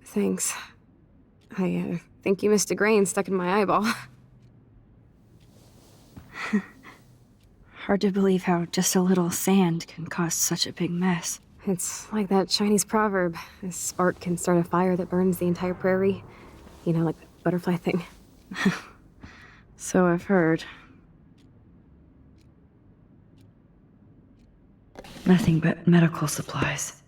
Thanks. I think you missed a grain stuck in my eyeball. Hard to believe how just a little sand can cause such a big mess. It's like that Chinese proverb. A spark can start a fire that burns the entire prairie. You know, like the butterfly thing. So I've heard. Nothing but medical supplies.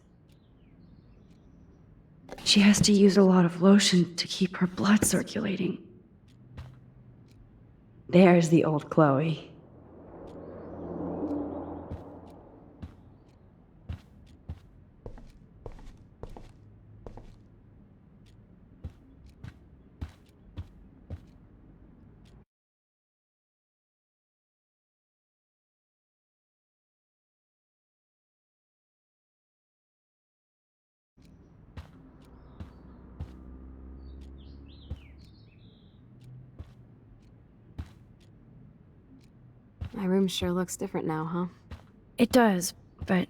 She has to use a lot of lotion to keep her blood circulating. There's the old Chloe. My room sure looks different now, huh? It does, but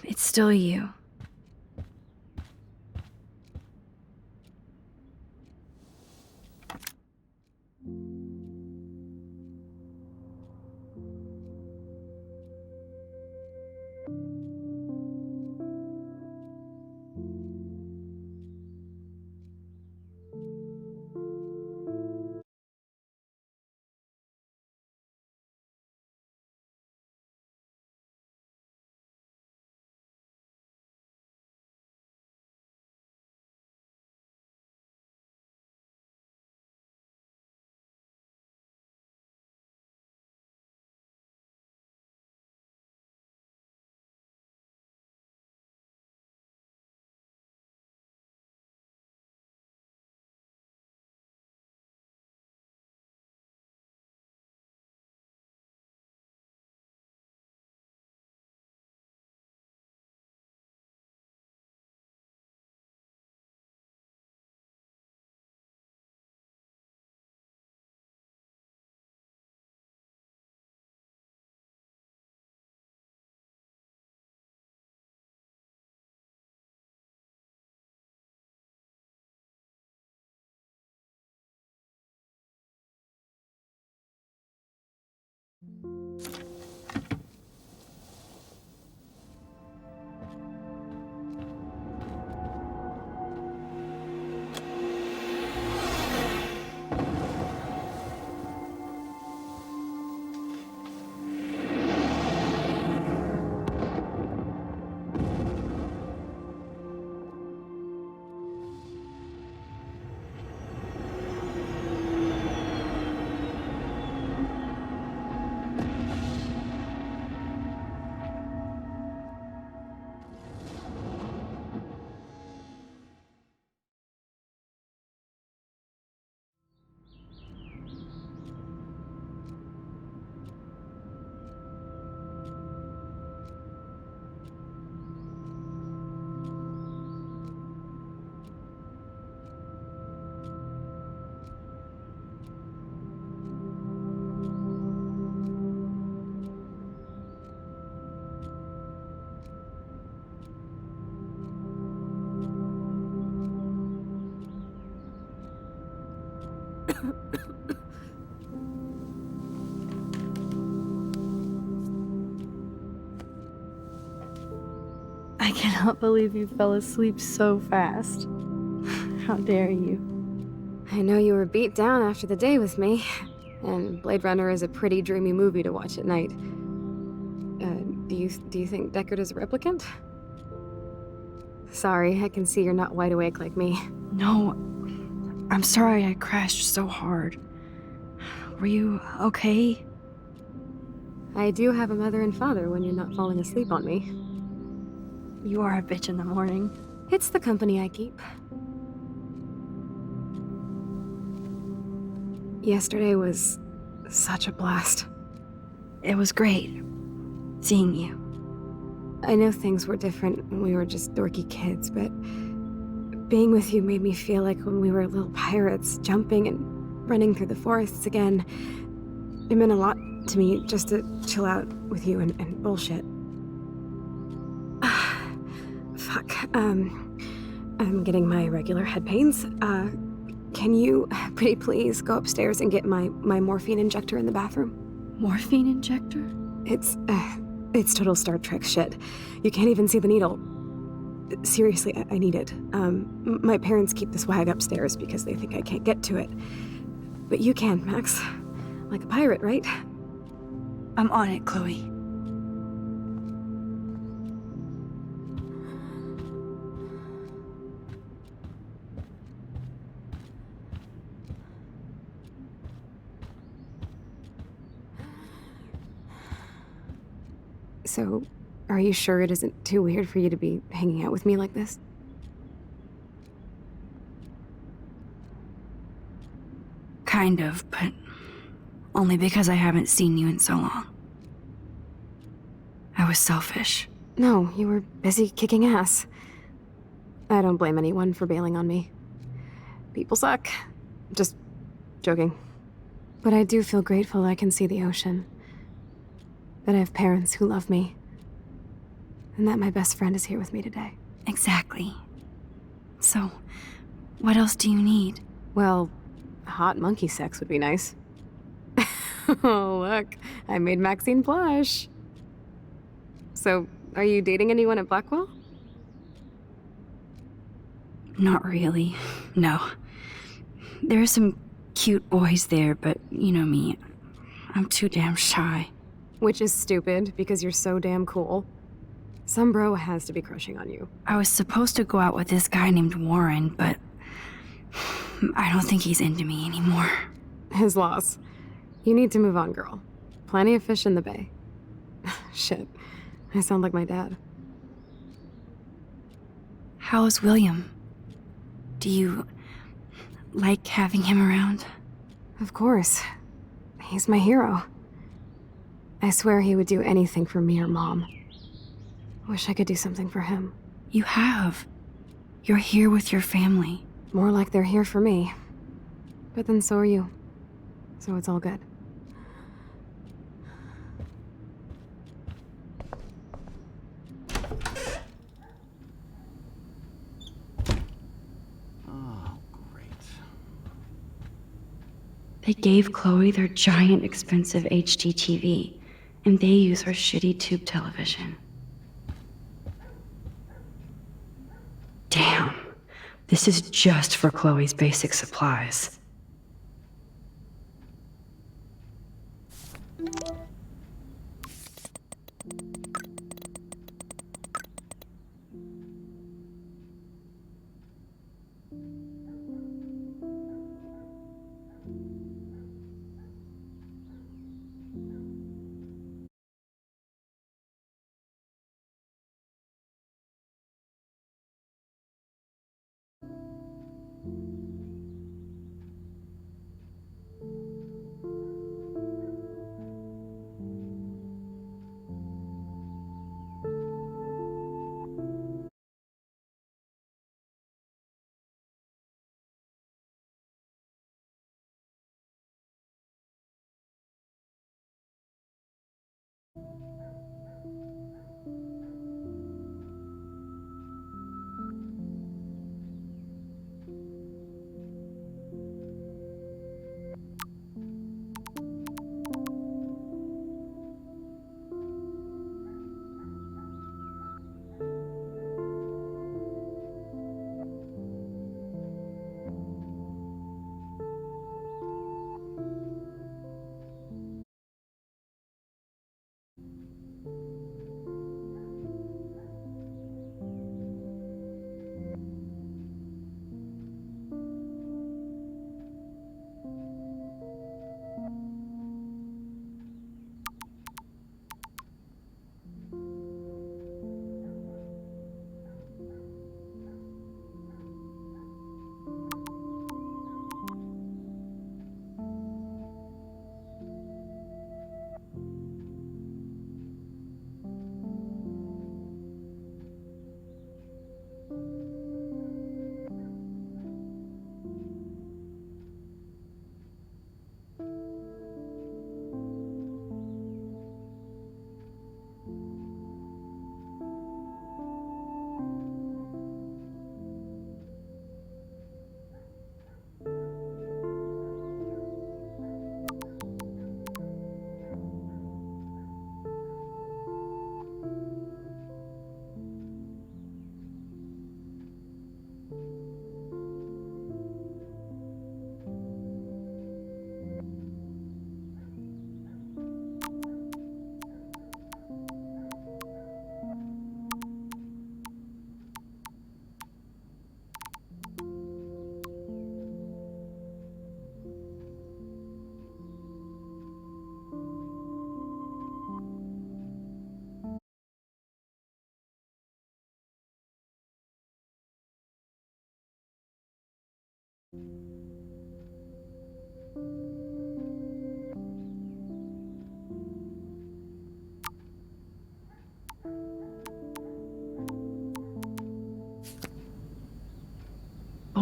it's still you. I cannot believe you fell asleep so fast. How dare you? I know you were beat down after the day with me, and Blade Runner is a pretty dreamy movie to watch at night. Do you think Deckard is a replicant? Sorry, I can see you're not wide awake like me. No, I'm sorry I crashed so hard. Were you okay? I do have a mother and father when you're not falling asleep on me. You are a bitch in the morning. It's the company I keep. Yesterday was such a blast. It was great seeing you. I know things were different when we were just dorky kids, but being with you made me feel like when we were little pirates, jumping and running through the forests again. It meant a lot to me just to chill out with you and bullshit. Fuck, I'm getting my regular head pains. Can you, pretty please, go upstairs and get my morphine injector in the bathroom? Morphine injector? It's total Star Trek shit. You can't even see the needle. Seriously, I need it. My parents keep the swag upstairs because they think I can't get to it. But you can, Max. Like a pirate, right? I'm on it, Chloe. So, are you sure it isn't too weird for you to be hanging out with me like this? Kind of, but only because I haven't seen you in so long. I was selfish. No, you were busy kicking ass. I don't blame anyone for bailing on me. People suck. Just joking. But I do feel grateful I can see the ocean. That I have parents who love me. And that my best friend is here with me today. Exactly. So, what else do you need? Well, hot monkey sex would be nice. Oh, look. I made Maxine blush. So, are you dating anyone at Blackwell? Not really. No. There are some cute boys there, but you know me. I'm too damn shy. Which is stupid, because you're so damn cool. Some bro has to be crushing on you. I was supposed to go out with this guy named Warren, but I don't think he's into me anymore. His loss. You need to move on, girl. Plenty of fish in the bay. Shit. I sound like my dad. How is William? Do you like having him around? Of course. He's my hero. I swear he would do anything for me or Mom. Wish I could do something for him. You have. You're here with your family. More like they're here for me. But then so are you. So it's all good. Oh, great. They gave Chloe their giant, expensive HD TV, and they use her shitty tube television. Damn. This is just for Chloe's basic supplies.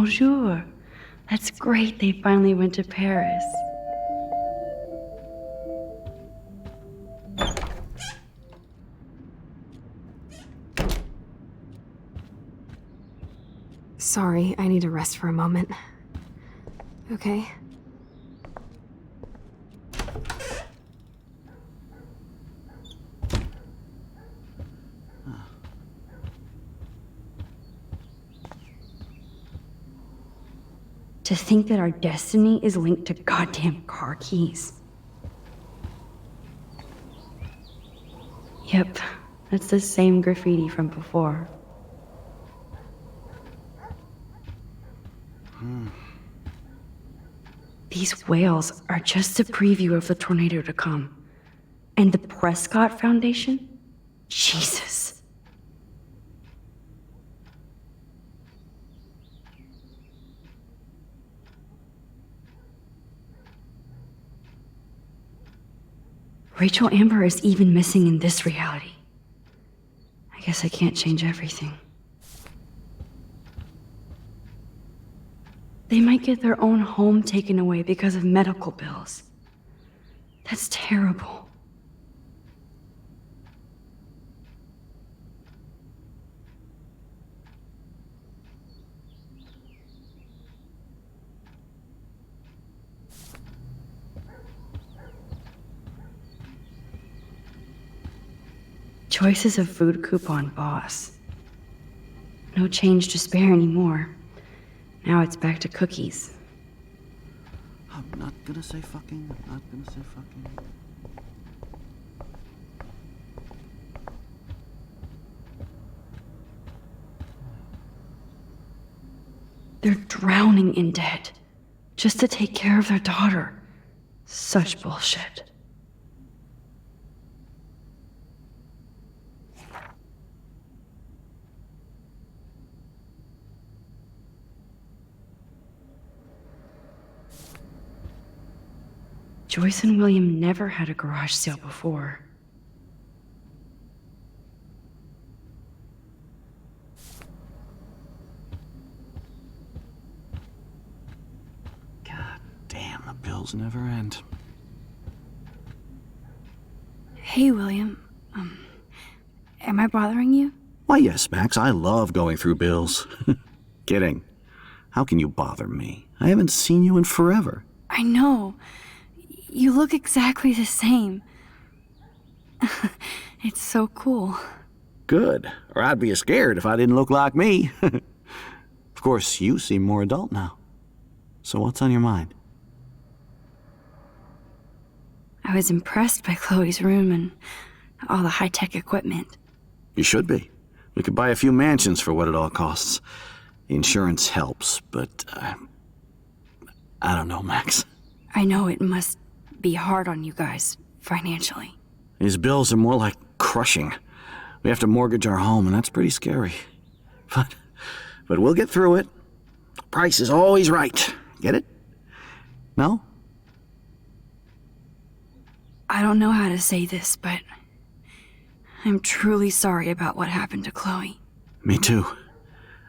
Bonjour. That's great they finally went to Paris. Sorry, I need to rest for a moment. Okay. To think that our destiny is linked to goddamn car keys. Yep, that's the same graffiti from before. These whales are just a preview of the tornado to come. And the Prescott Foundation? Jesus. Rachel Amber is even missing in this reality. I guess I can't change everything. They might get their own home taken away because of medical bills. That's terrible. Joyce is a food coupon boss. No change to spare anymore. Now it's back to cookies. I'm not gonna say fucking. I'm not gonna say fucking. They're drowning in debt just to take care of their daughter. Such bullshit. Joyce and William never had a garage sale before. God damn, the bills never end. Hey, William. Am I bothering you? Why, yes, Max, I love going through bills. Kidding. How can you bother me? I haven't seen you in forever. I know. You look exactly the same. It's so cool. Good. Or I'd be scared if I didn't look like me. Of course, you seem more adult now. So what's on your mind? I was impressed by Chloe's room and all the high-tech equipment. You should be. We could buy a few mansions for what it all costs. The insurance helps, but I don't know, Max. I know it must be hard on you guys, financially. These bills are more like crushing. We have to mortgage our home, and that's pretty scary. But we'll get through it. Price is always right. Get it? No? I don't know how to say this, but I'm truly sorry about what happened to Chloe. Me too.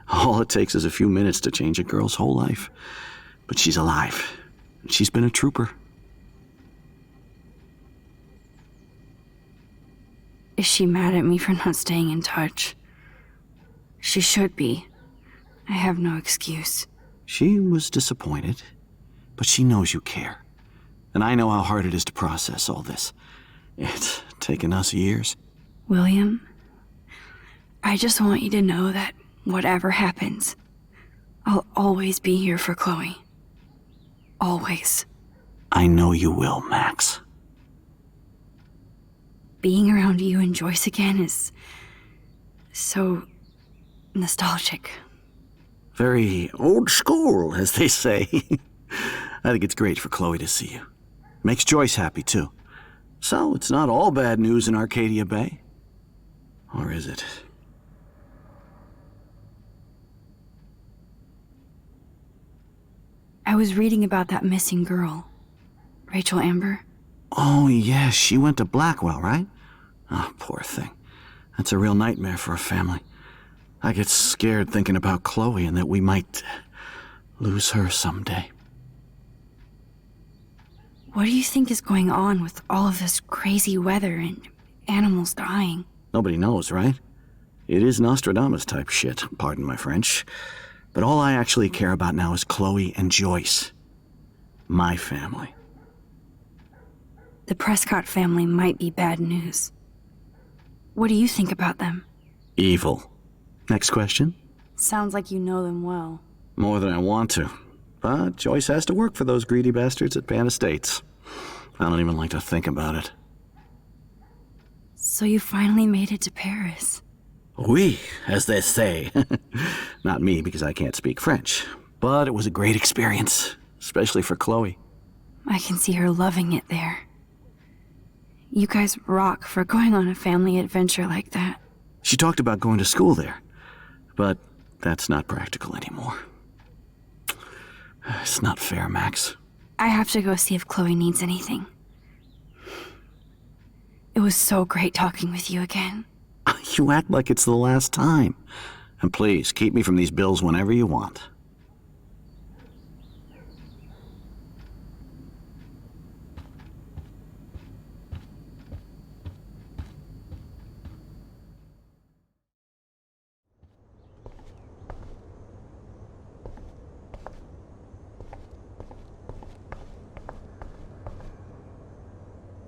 All it takes is a few minutes to change a girl's whole life. But she's alive. She's been a trooper. Is she mad at me for not staying in touch? She should be. I have no excuse. She was disappointed, but she knows you care. And I know how hard it is to process all this. It's taken us years. William, I just want you to know that whatever happens, I'll always be here for Chloe. Always. I know you will, Max. Being around you and Joyce again is so nostalgic. Very old school, as they say. I think it's great for Chloe to see you. Makes Joyce happy, too. So, it's not all bad news in Arcadia Bay. Or is it? I was reading about that missing girl, Rachel Amber. Oh, yeah, she went to Blackwell, right? Oh, poor thing. That's a real nightmare for a family. I get scared thinking about Chloe and that we might lose her someday. What do you think is going on with all of this crazy weather and animals dying? Nobody knows, right? It is Nostradamus type shit, pardon my French. But all I actually care about now is Chloe and Joyce. My family. The Prescott family might be bad news. What do you think about them? Evil. Next question? Sounds like you know them well. More than I want to. But Joyce has to work for those greedy bastards at Pan Estates. I don't even like to think about it. So you finally made it to Paris. Oui, as they say. Not me, because I can't speak French. But it was a great experience, especially for Chloe. I can see her loving it there. You guys rock for going on a family adventure like that. She talked about going to school there, but that's not practical anymore. It's not fair, Max. I have to go see if Chloe needs anything. It was so great talking with you again. You act like it's the last time. And please, keep me from these bills whenever you want.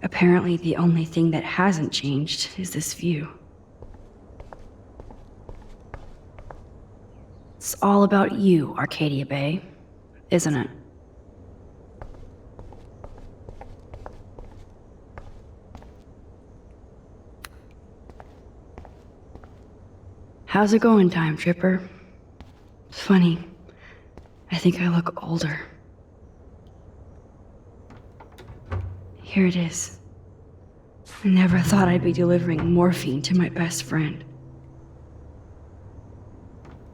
Apparently, the only thing that hasn't changed is this view. It's all about you, Arcadia Bay, isn't it? How's it going, Time Tripper? It's funny. I think I look older. Here it is. I never thought I'd be delivering morphine to my best friend.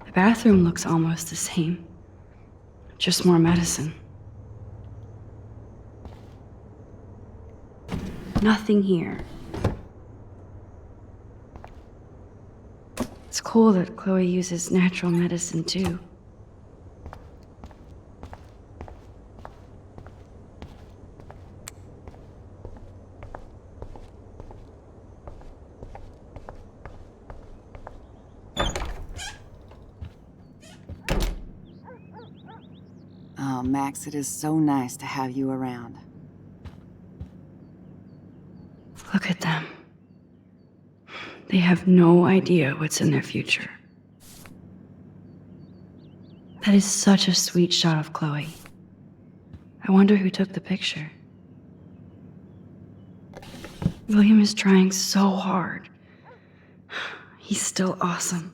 The bathroom looks almost the same. Just more medicine. Nothing here. It's cool that Chloe uses natural medicine too. Oh, Max, it is so nice to have you around. Look at them. They have no idea what's in their future. That is such a sweet shot of Chloe. I wonder who took the picture. William is trying so hard. He's still awesome.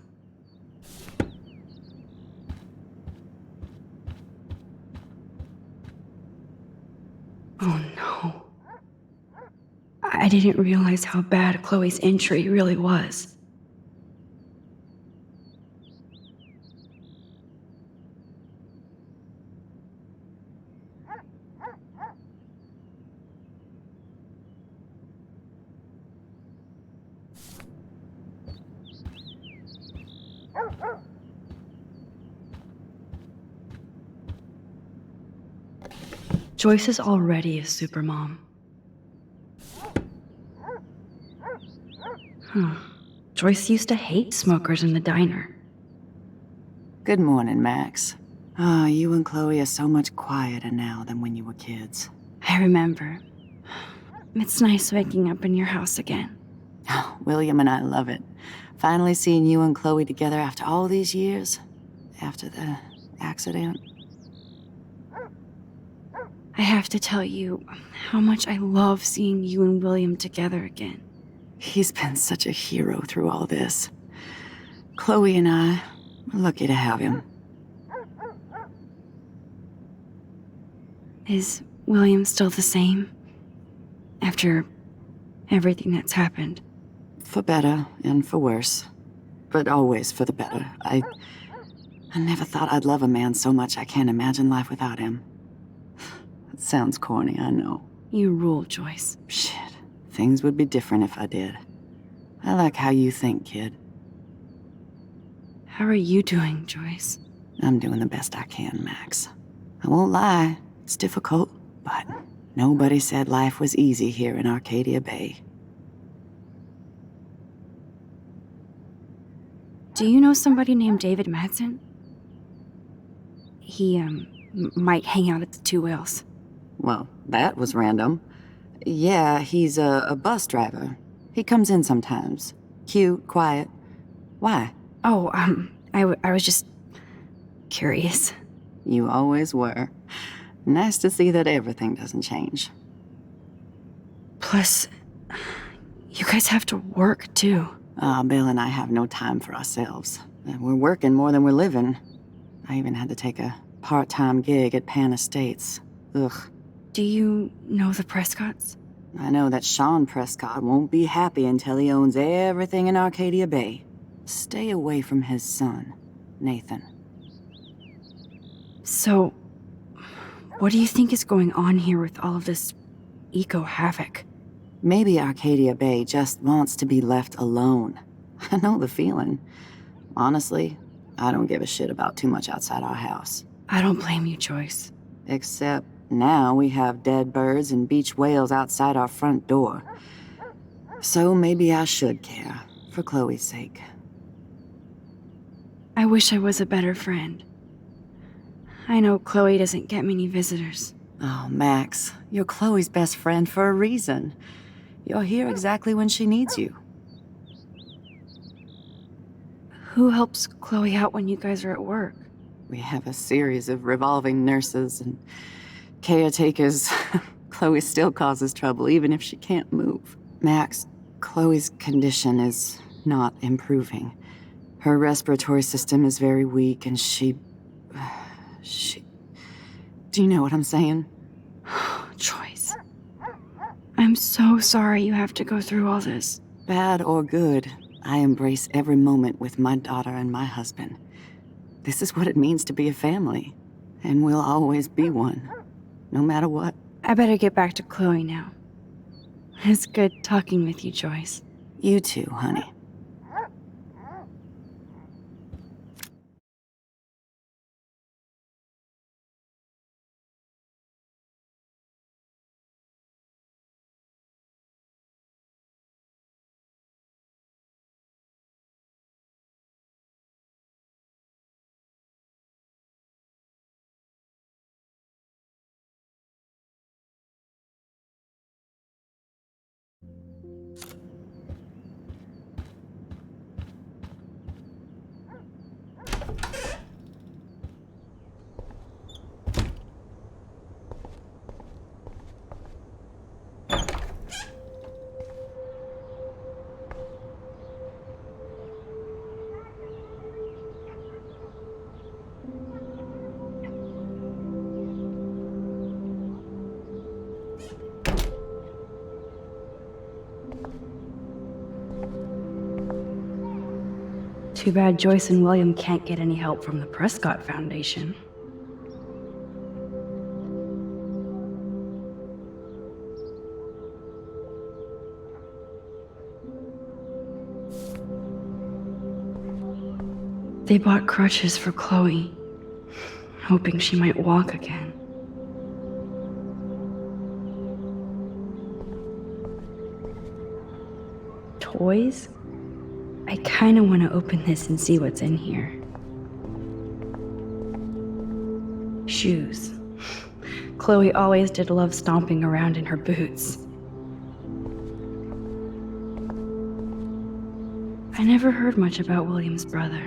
Oh no. I didn't realize how bad Chloe's injury really was. Joyce is already a supermom. Joyce used to hate smokers in the diner. Good morning, Max. Oh, you and Chloe are so much quieter now than when you were kids. I remember. It's nice waking up in your house again. Oh, William and I love it. Finally seeing you and Chloe together after all these years. After the accident. I have to tell you how much I love seeing you and William together again. He's been such a hero through all this. Chloe and I are lucky to have him. Is William still the same? After everything that's happened? For better and for worse. But always for the better. I never thought I'd love a man so much I can't imagine life without him. It sounds corny, I know. You rule, Joyce. Shit. Things would be different if I did. I like how you think, kid. How are you doing, Joyce? I'm doing the best I can, Max. I won't lie, it's difficult, but nobody said life was easy here in Arcadia Bay. Do you know somebody named David Madsen? He, might hang out at the Two Whales. Well, that was random. Yeah, he's a bus driver. He comes in sometimes. Cute, quiet. Why? Oh, I was just curious. You always were. Nice to see that everything doesn't change. Plus, you guys have to work, too. Bill and I have no time for ourselves. We're working more than we're living. I even had to take a part-time gig at Pan Estates. Ugh. Do you know the Prescotts? I know that Sean Prescott won't be happy until he owns everything in Arcadia Bay. Stay away from his son, Nathan. So, what do you think is going on here with all of this eco-havoc? Maybe Arcadia Bay just wants to be left alone. I know the feeling. Honestly, I don't give a shit about too much outside our house. I don't blame you, Joyce. Except now we have dead birds and beach whales outside our front door. So maybe I should care, for Chloe's sake. I wish I was a better friend. I know Chloe doesn't get many visitors. Oh, Max, you're Chloe's best friend for a reason. You're here exactly when she needs you. Who helps Chloe out when you guys are at work? We have a series of revolving nurses and caretakers. Chloe still causes trouble even if she can't move. Max, Chloe's condition is not improving. Her respiratory system is very weak and she... Do you know what I'm saying? Joyce. I'm so sorry you have to go through all this. Bad or good, I embrace every moment with my daughter and my husband. This is what it means to be a family. And we'll always be one. No matter what. I better get back to Chloe now. It's good talking with you, Joyce. You too, honey. Too bad Joyce and William can't get any help from the Prescott Foundation. They bought crutches for Chloe, hoping she might walk again. Toys? I kinda wanna open this and see what's in here. Shoes. Chloe always did love stomping around in her boots. I never heard much about William's brother.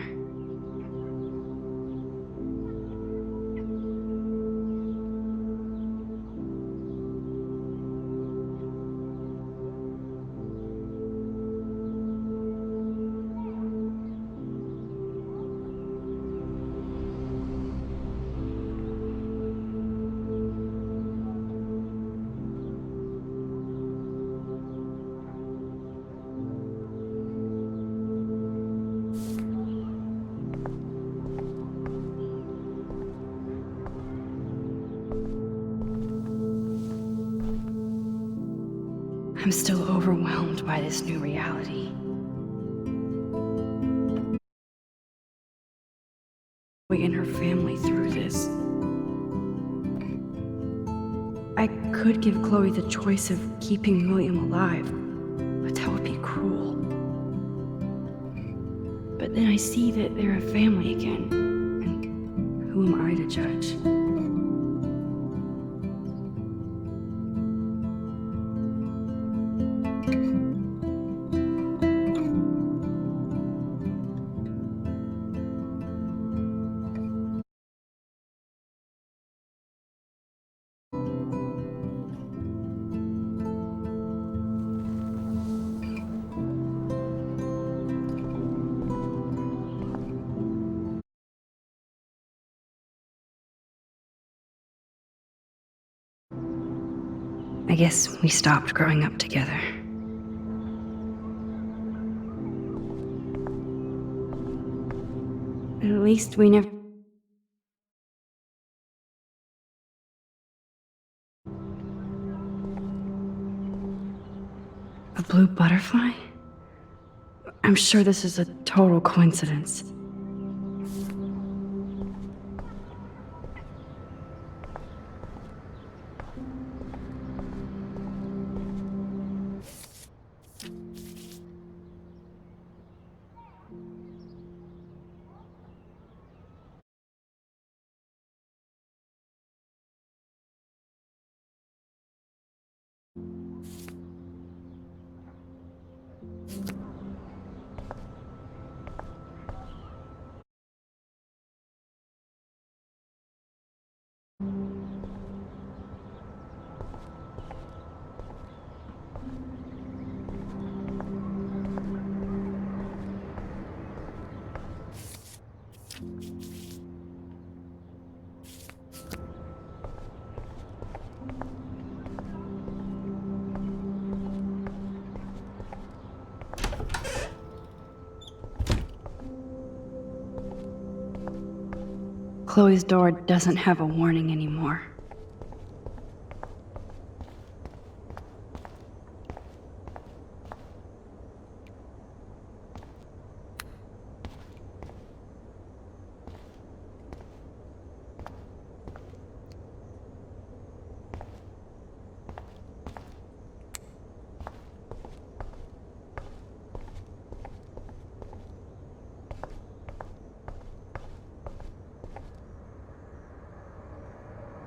I'm still overwhelmed by this new reality. Chloe and her family through this. I could give Chloe the choice of keeping William alive, but that would be cruel. But then I see that they're a family again, and who am I to judge? I guess we stopped growing up together. At least we never... A blue butterfly? I'm sure this is a total coincidence. Chloe's door doesn't have a warning anymore.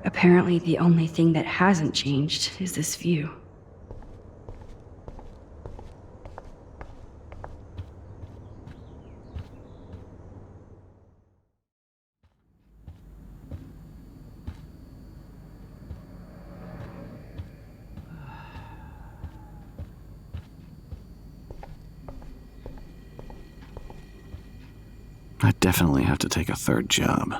Apparently, the only thing that hasn't changed is this view. I definitely have to take a third job.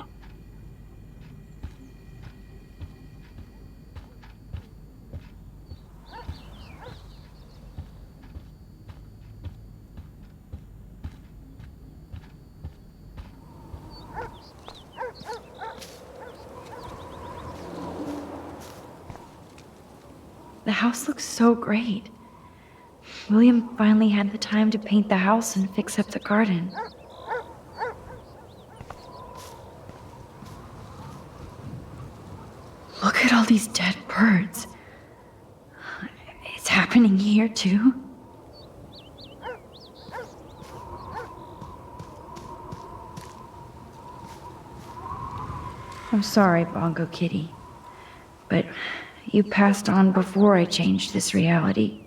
The house looks so great. William finally had the time to paint the house and fix up the garden. Look at all these dead birds. It's happening here, too. I'm sorry, Bongo Kitty, but you passed on before I changed this reality.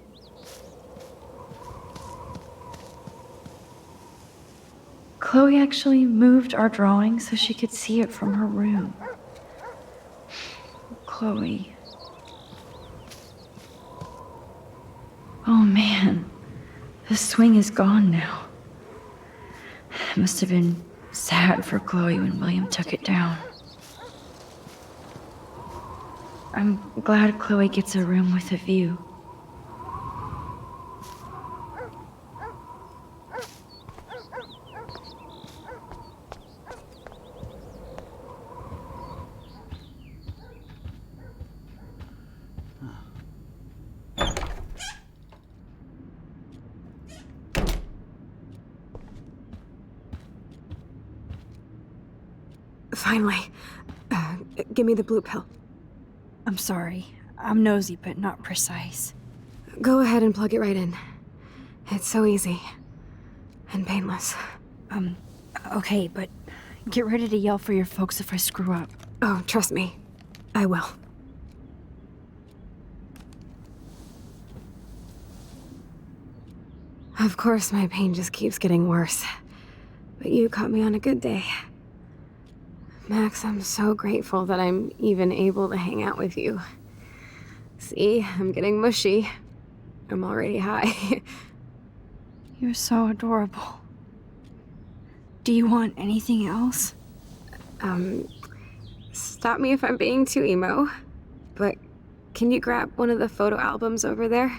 Chloe actually moved our drawing so she could see it from her room. Chloe. Oh man, the swing is gone now. It must have been sad for Chloe when William took it down. I'm glad Chloe gets a room with a view. Finally. Give me the blue pill. I'm sorry. I'm nosy, but not precise. Go ahead and plug it right in. It's so easy. And painless. Okay, but get ready to yell for your folks if I screw up. Oh, trust me. I will. Of course, my pain just keeps getting worse. But you caught me on a good day. Max, I'm so grateful that I'm even able to hang out with you. See, I'm getting mushy. I'm already high. You're so adorable. Do you want anything else? Stop me if I'm being too emo, but can you grab one of the photo albums over there?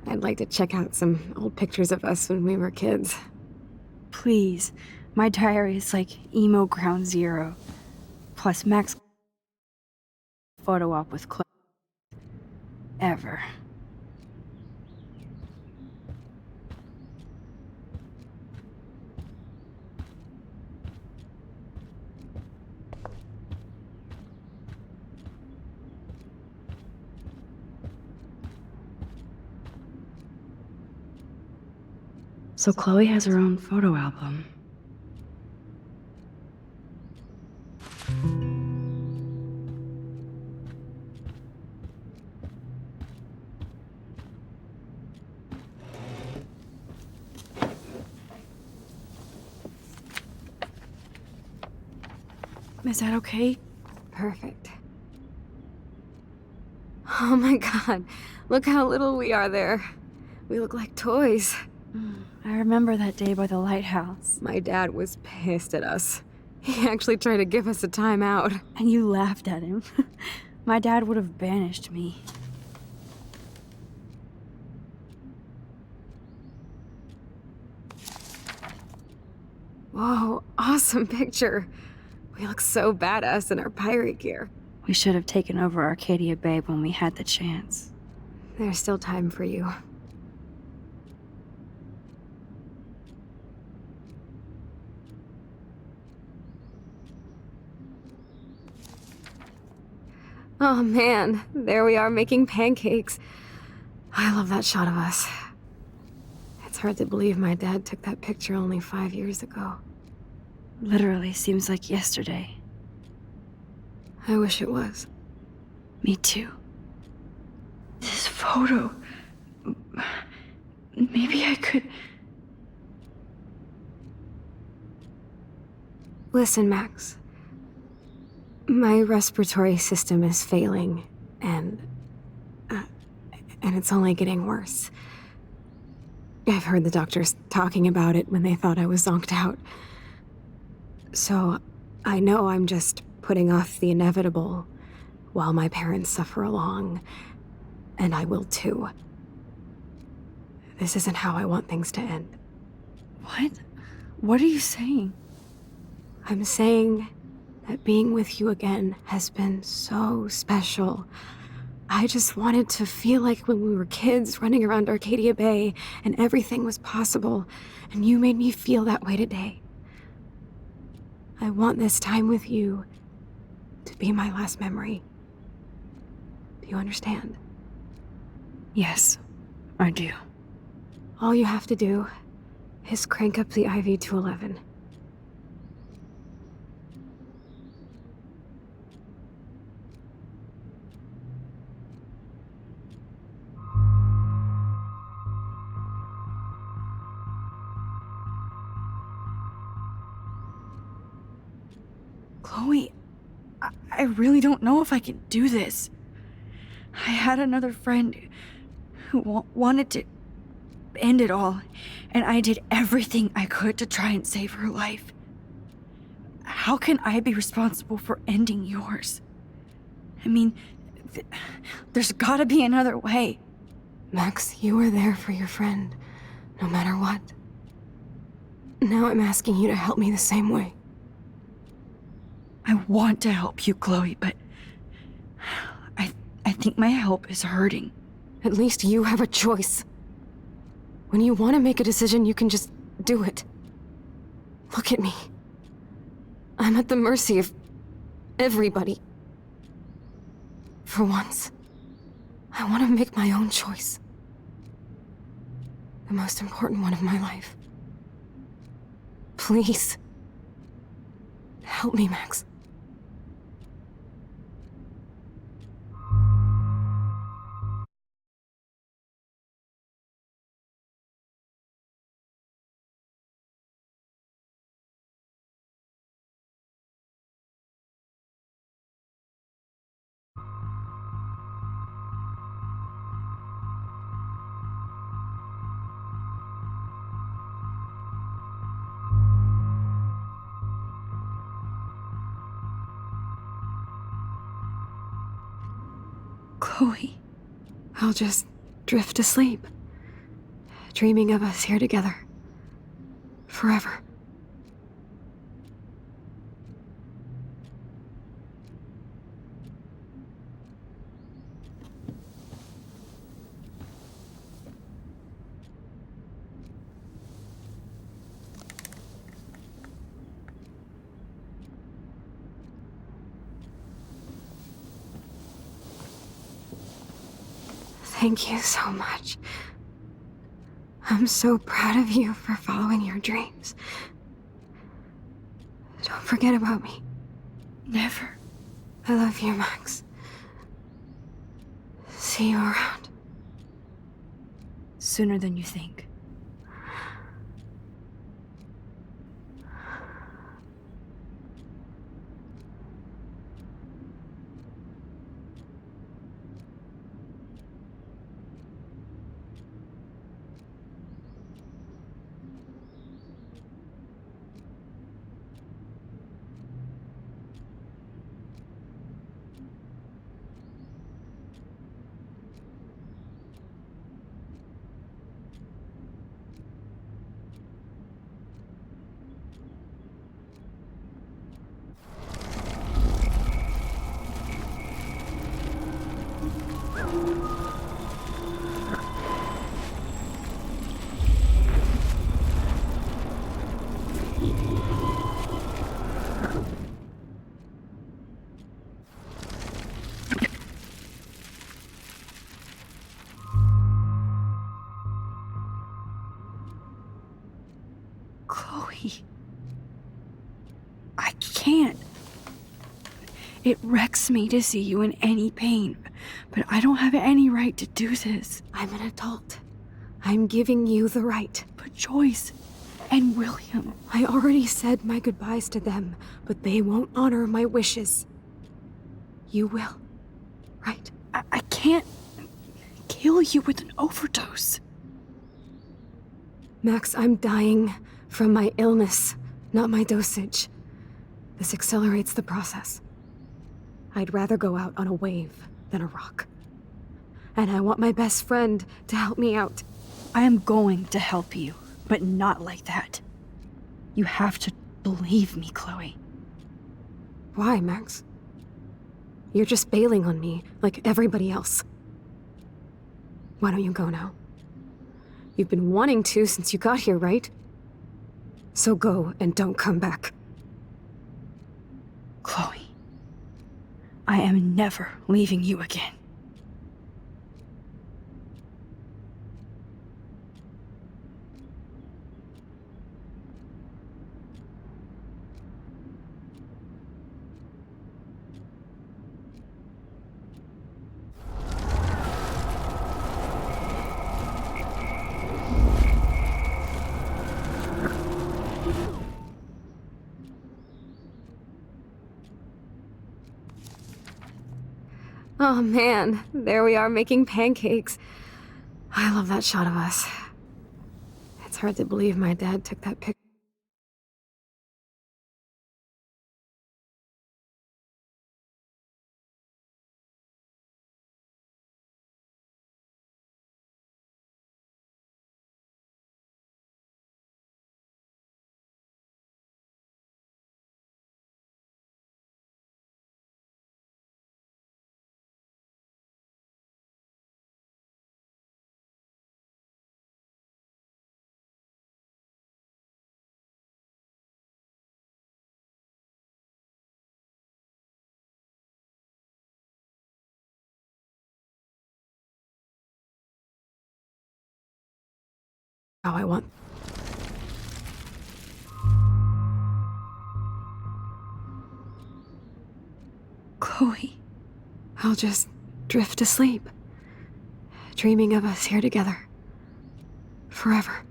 I'd like to check out some old pictures of us when we were kids. Please. My diary is like emo ground zero. Plus Max photo op with Chloe. Ever. So Chloe has her own photo album. Is that okay? Perfect. Oh my god, look how little we are there. We look like toys. I remember that day by the lighthouse. My dad was pissed at us. He actually tried to give us a timeout. And you laughed at him. My dad would have banished me. Whoa, awesome picture. We look so badass in our pirate gear. We should have taken over Arcadia Bay when we had the chance. There's still time for you. Oh man, there we are making pancakes. I love that shot of us. It's hard to believe my dad took that picture only 5 years ago. Literally seems like yesterday. I wish it was. Me too. This photo... Maybe I could... Listen, Max. My respiratory system is failing, and it's only getting worse. I've heard the doctors talking about it when they thought I was zonked out. So, I know I'm just putting off the inevitable while my parents suffer along, and I will too. This isn't how I want things to end. What? What are you saying? I'm saying that being with you again has been so special. I just wanted to feel like when we were kids running around Arcadia Bay and everything was possible, and you made me feel that way today. I want this time with you to be my last memory. Do you understand? Yes, I do. All you have to do is crank up the IV to 11. Chloe, I really don't know if I can do this. I had another friend who wanted to end it all, and I did everything I could to try and save her life. How can I be responsible for ending yours? I mean, there's gotta be another way. Max, you were there for your friend, no matter what. Now I'm asking you to help me the same way. I want to help you, Chloe, but I think my help is hurting. At least you have a choice. When you want to make a decision, you can just do it. Look at me. I'm at the mercy of Everybody. For once, I want to make my own choice. The most important one of my life. Please. Help me, Max. Chloe. I'll just drift to sleep, dreaming of us here together. Forever. Thank you so much. I'm so proud of you for following your dreams. Don't forget about me. Never. I love you, Max. See you around. Sooner than you think. Chloe. I can't. It wrecks me to see you in any pain, but I don't have any right to do this. I'm an adult. I'm giving you the right. But Joyce and William. I already said my goodbyes to them, but they won't honor my wishes. You will, right? I can't kill you with an overdose. Max, I'm dying from my illness, not my dosage. This accelerates the process. I'd rather go out on a wave than a rock. And I want my best friend to help me out. I am going to help you, but not like that. You have to believe me, Chloe. Why, Max? You're just bailing on me like everybody else. Why don't you go now? You've been wanting to since you got here, right? So go and don't come back. Chloe, I am never leaving you again. Oh man, there we are making pancakes. I love that shot of us. It's hard to believe my dad took that picture. I want. Chloe. I'll just drift to sleep, dreaming of us here together. Forever.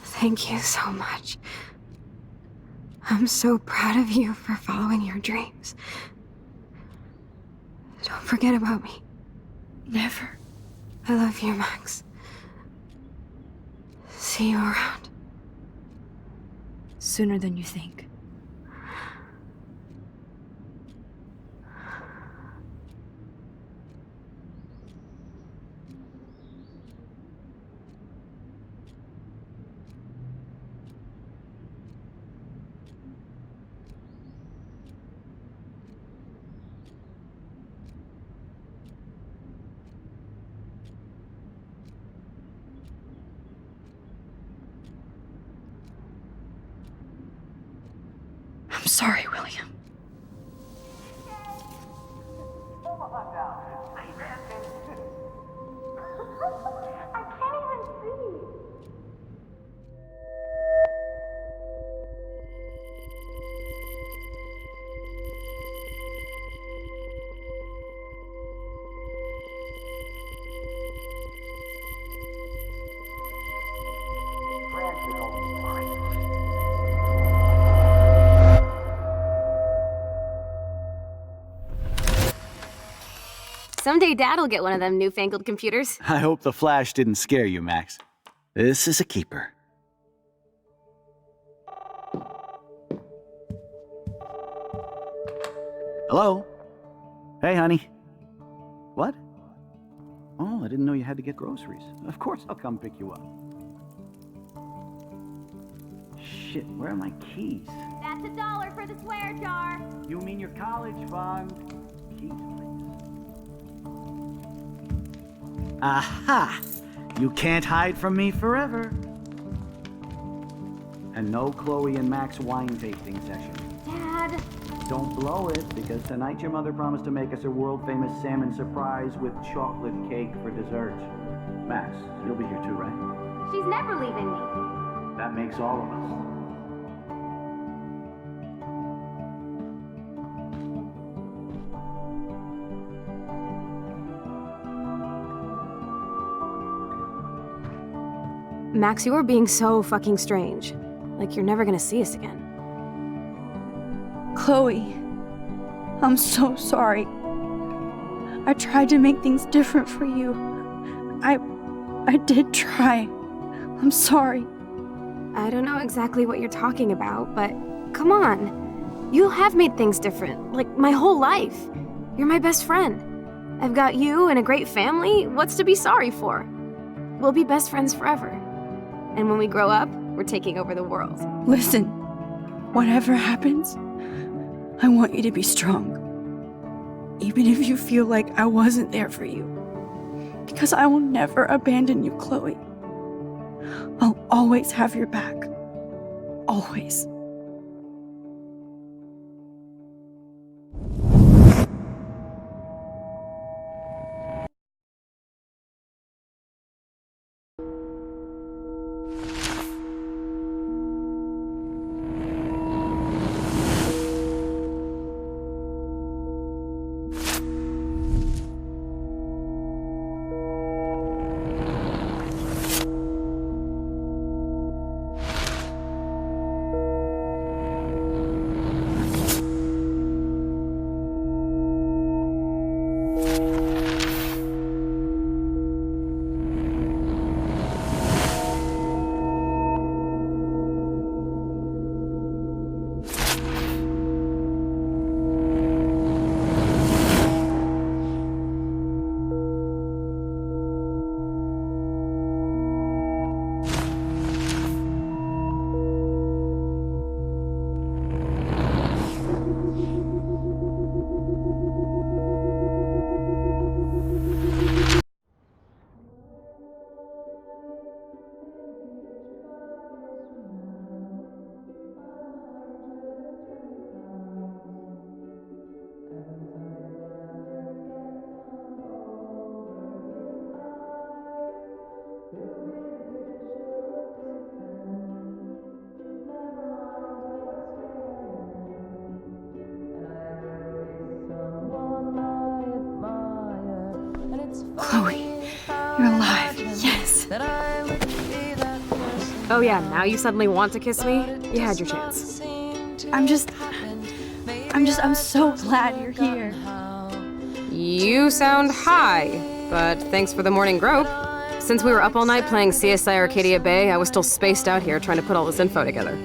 Thank you so much. I'm so proud of you for following your dreams. Don't forget about me. Never. I love you, Max. See you around. Sooner than you think. I'm sorry, William. Someday Dad'll get one of them newfangled computers. I hope the flash didn't scare you, Max. This is a keeper. Hello? Hey, honey. What? Oh, I didn't know you had to get groceries. Of course I'll come pick you up. Shit, where are my keys? That's $1 for the swear jar. You mean your college fund? Keys, please. Aha! You can't hide from me forever. And no Chloe and Max wine tasting session. Dad. Don't blow it, because tonight your mother promised to make us a world-famous salmon surprise with chocolate cake for dessert. Max, you'll be here too, right? She's never leaving me. That makes all of us. Max, you are being so fucking strange. Like you're never gonna see us again. Chloe. I'm so sorry. I tried to make things different for you. I did try. I'm sorry. I don't know exactly what you're talking about, but come on. You have made things different, like my whole life. You're my best friend. I've got you and a great family. What's to be sorry for? We'll be best friends forever. And when we grow up, we're taking over the world. Listen, whatever happens, I want you to be strong. Even if you feel like I wasn't there for you. Because I will never abandon you, Chloe. I'll always have your back. Always. Oh yeah, now you suddenly want to kiss me? You had your chance. I'm so glad you're here. You sound high, but thanks for the morning grope. Since we were up all night playing CSI Arcadia Bay, I was still spaced out here trying to put all this info together.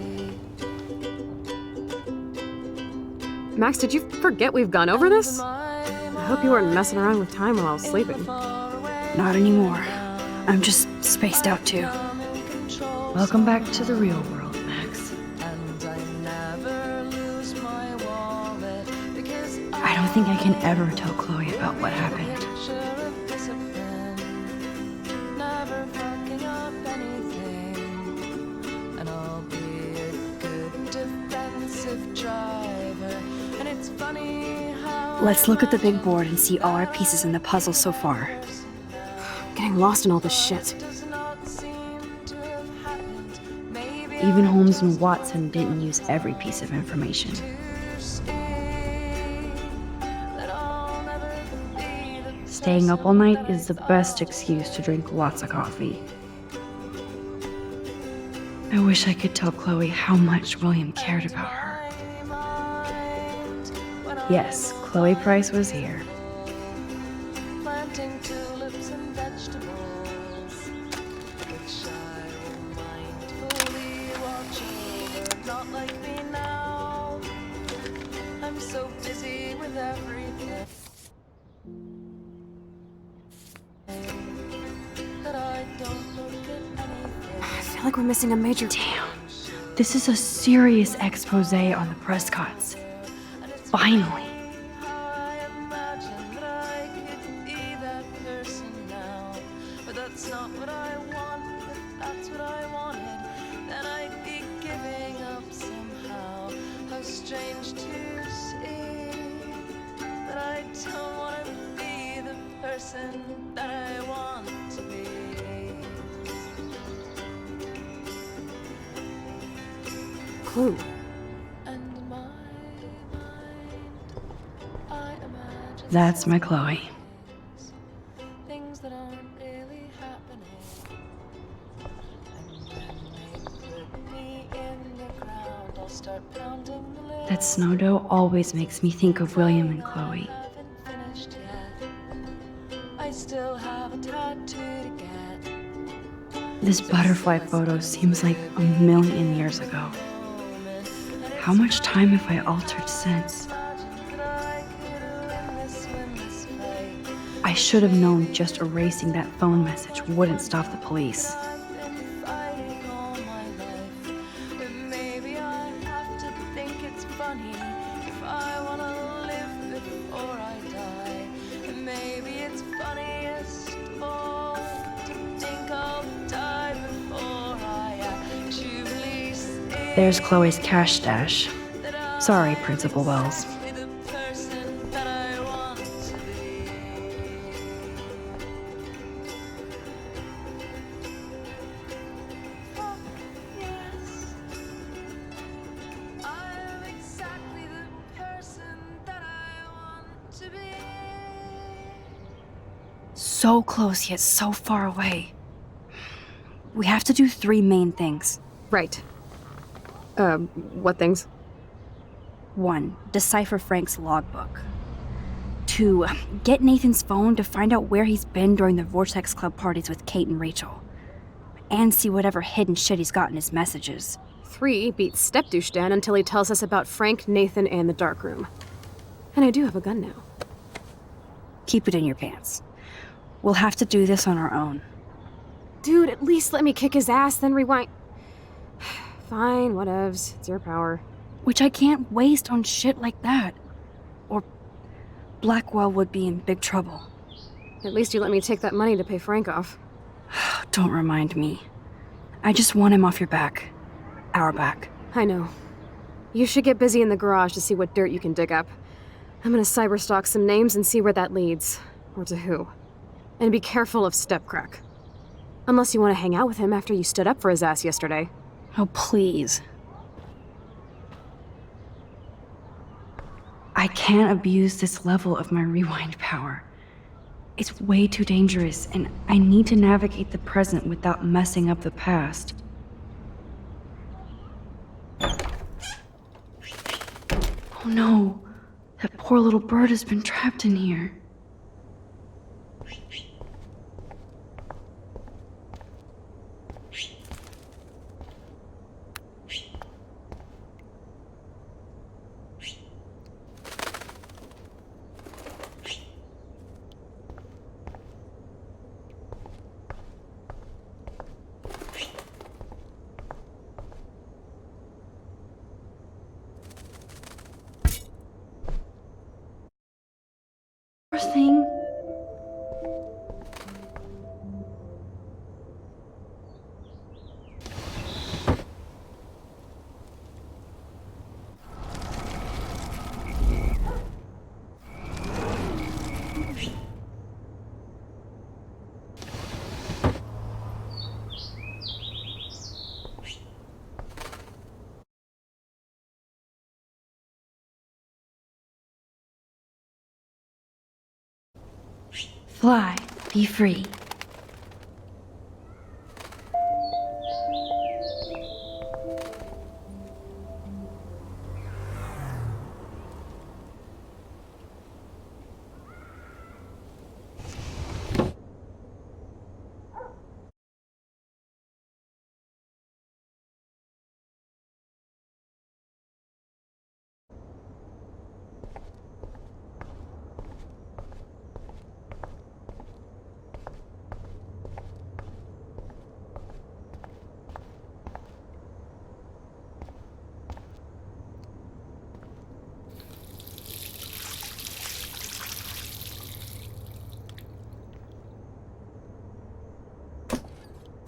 Max, did you forget we've gone over this? I hope you weren't messing around with time while I was sleeping. Not anymore. I'm just spaced out too. Welcome back to the real world, Max. I don't think I can ever tell Chloe about what happened. Let's look at the big board and see all our pieces in the puzzle so far. I'm getting lost in all this shit. Even Holmes and Watson didn't use every piece of information. Staying up all night is the best excuse to drink lots of coffee. I wish I could tell Chloe how much William cared about her. Yes, Chloe Price was here. Planting tulips and vegetables, which I will mindfully watch over. Not like me now. I'm so busy with everything that I don't look at anything. I feel like we're missing a major... Damn, this is a serious expose on the Prescotts. Finally. I imagine that I could be that person now, but that's not what I want. If that's what I wanted, then I'd be giving up somehow. How strange to see that I don't want to be the person that I want to be. Clue. And in my mind, I imagine That's my Chloe. things that aren't really happening. And when they put me in the ground, I'll start pounding the lid. That snow dough always makes me think of William and Chloe. I haven't finished yet. I still have a tattoo to get. This butterfly photo seems like a million years ago. How much time have I altered since? Imagine that I could win this fight. I should have known just erasing that phone message wouldn't stop the police. I've been fighting all my life, but maybe I have to think it's funny if I want to live before I die. And maybe it's funniest of all to think I'll die before I actually see There's Chloe's cash stash. Sorry, Principal Wells. the person that I want to be. Fuck yes. I'm exactly the person that I want to be. So close yet so far away. We have to do 3 main things. Right. What things? 1. Decipher Frank's logbook. 2. Get Nathan's phone to find out where he's been during the Vortex Club parties with Kate and Rachel. And see whatever hidden shit he's got in his messages. 3, beat Stepdouche Dan until he tells us about Frank, Nathan, and the dark room. And I do have a gun now. Keep it in your pants. We'll have to do this on our own. Dude, at least let me kick his ass, then rewind. Fine, whatevs. It's your power. Which I can't waste on shit like that. Or Blackwell would be in big trouble. At least you let me take that money to pay Frank off. Don't remind me. I just want him off your back. Our back. I know. You should get busy in the garage to see what dirt you can dig up. I'm gonna cyberstalk some names and see where that leads. Or to who. And be careful of Stepcrack. Unless you want to hang out with him after you stood up for his ass yesterday. Oh, please. I can't abuse this level of my rewind power. It's way too dangerous, and I need to navigate the present without messing up the past. no. That poor little bird has been trapped in here. Poor thing. Fly, be free.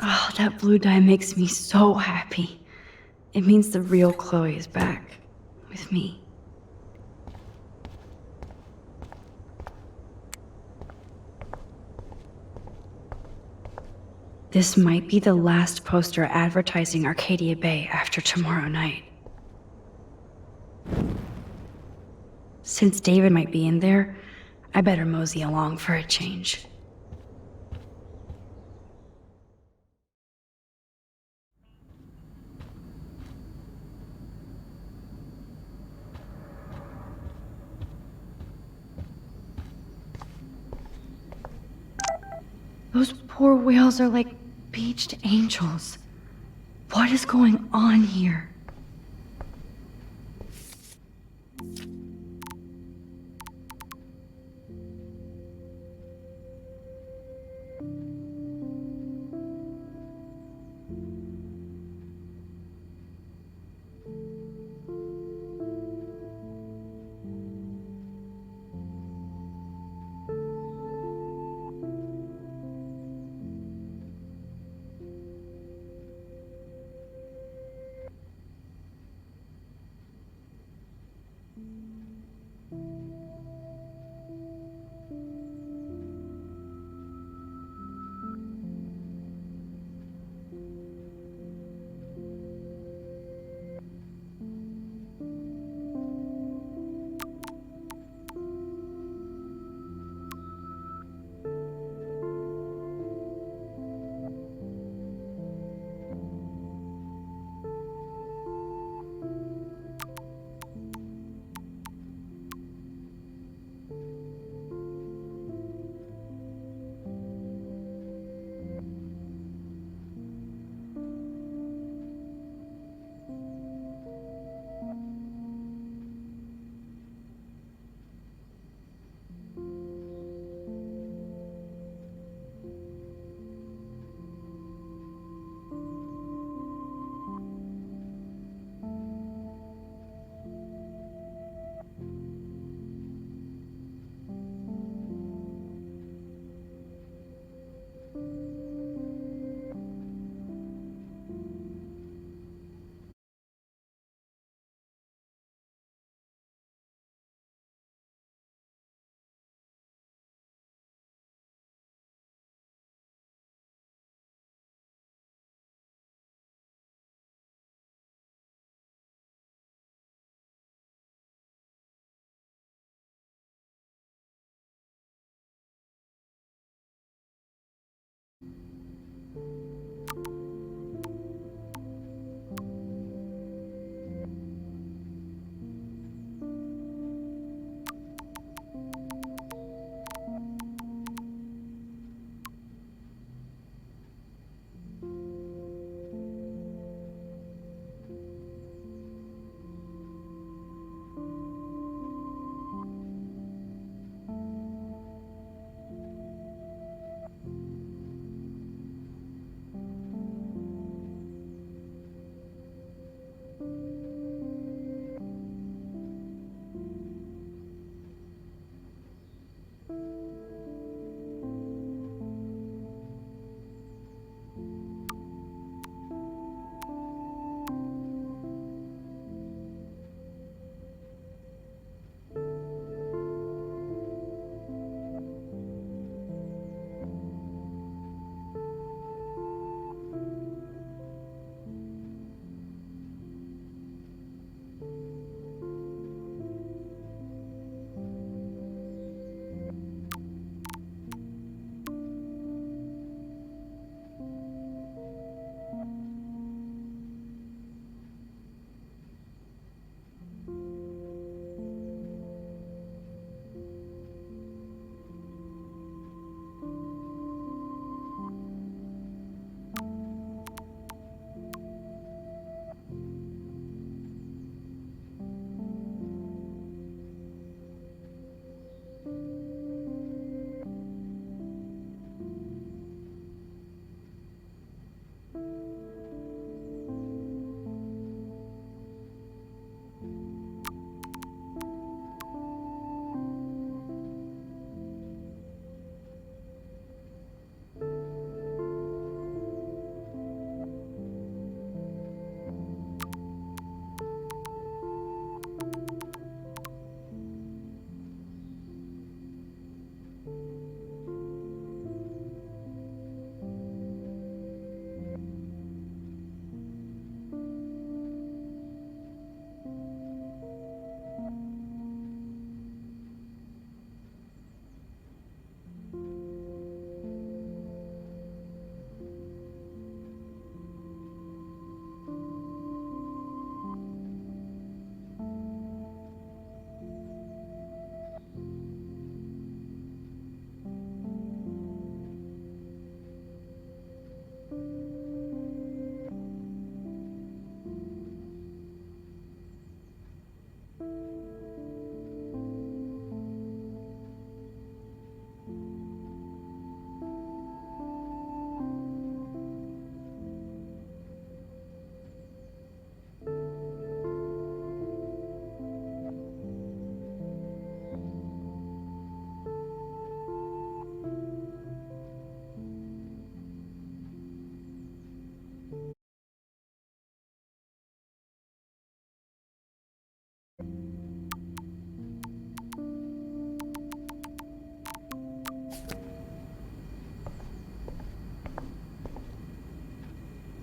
Oh, that blue dye makes me so happy. It means the real Chloe is back with me. This might be the last poster advertising Arcadia Bay after tomorrow night. Since David might be in there, I better mosey along for a change. Those poor whales are like beached angels. What is going on here?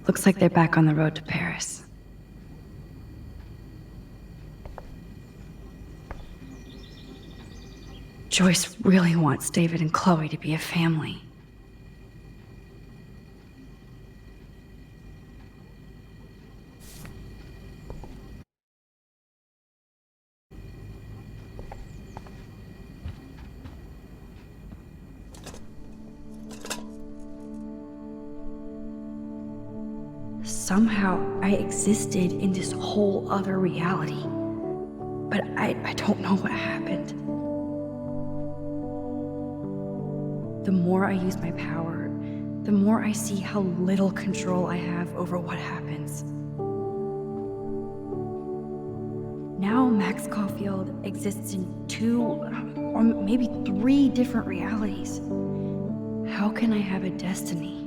Looks like they're back on the road to Paris. Joyce really wants David and Chloe to be a family. Somehow, I existed in this whole other reality. But I don't know what happened. The more I use my power, the more I see how little control I have over what happens. Now Max Caulfield exists in 2 or maybe 3 different realities. How can I have a destiny?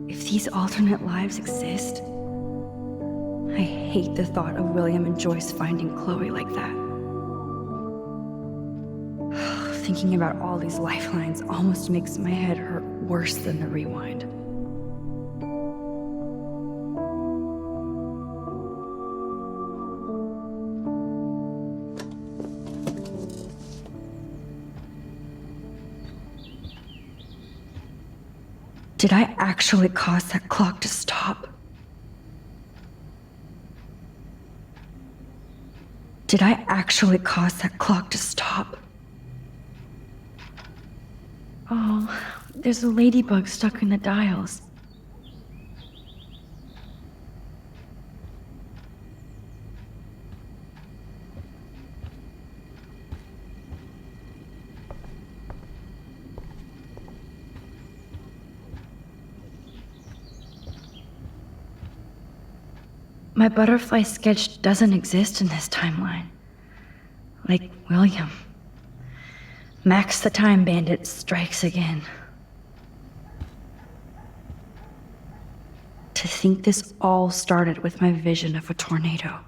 If these alternate lives exist, I hate the thought of William and Joyce finding Chloe like that. Thinking about all these lifelines almost makes my head hurt worse than the rewind. Did I actually cause that clock to stop? Did I actually cause that clock to stop? Oh, there's a ladybug stuck in the dials. My butterfly sketch doesn't exist in this timeline. Like William. Max the Time Bandit strikes again. To think this all started with my vision of a tornado.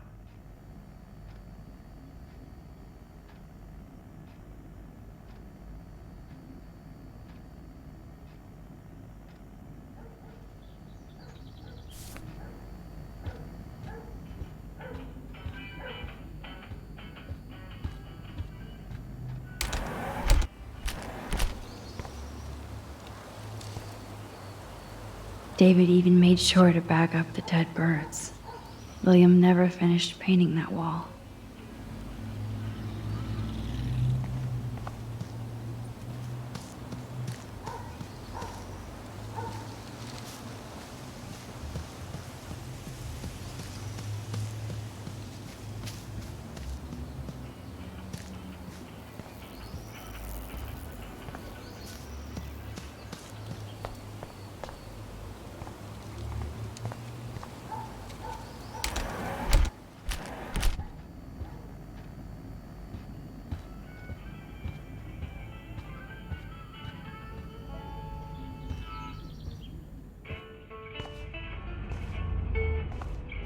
David even made sure to bag up the dead birds. William never finished painting that wall.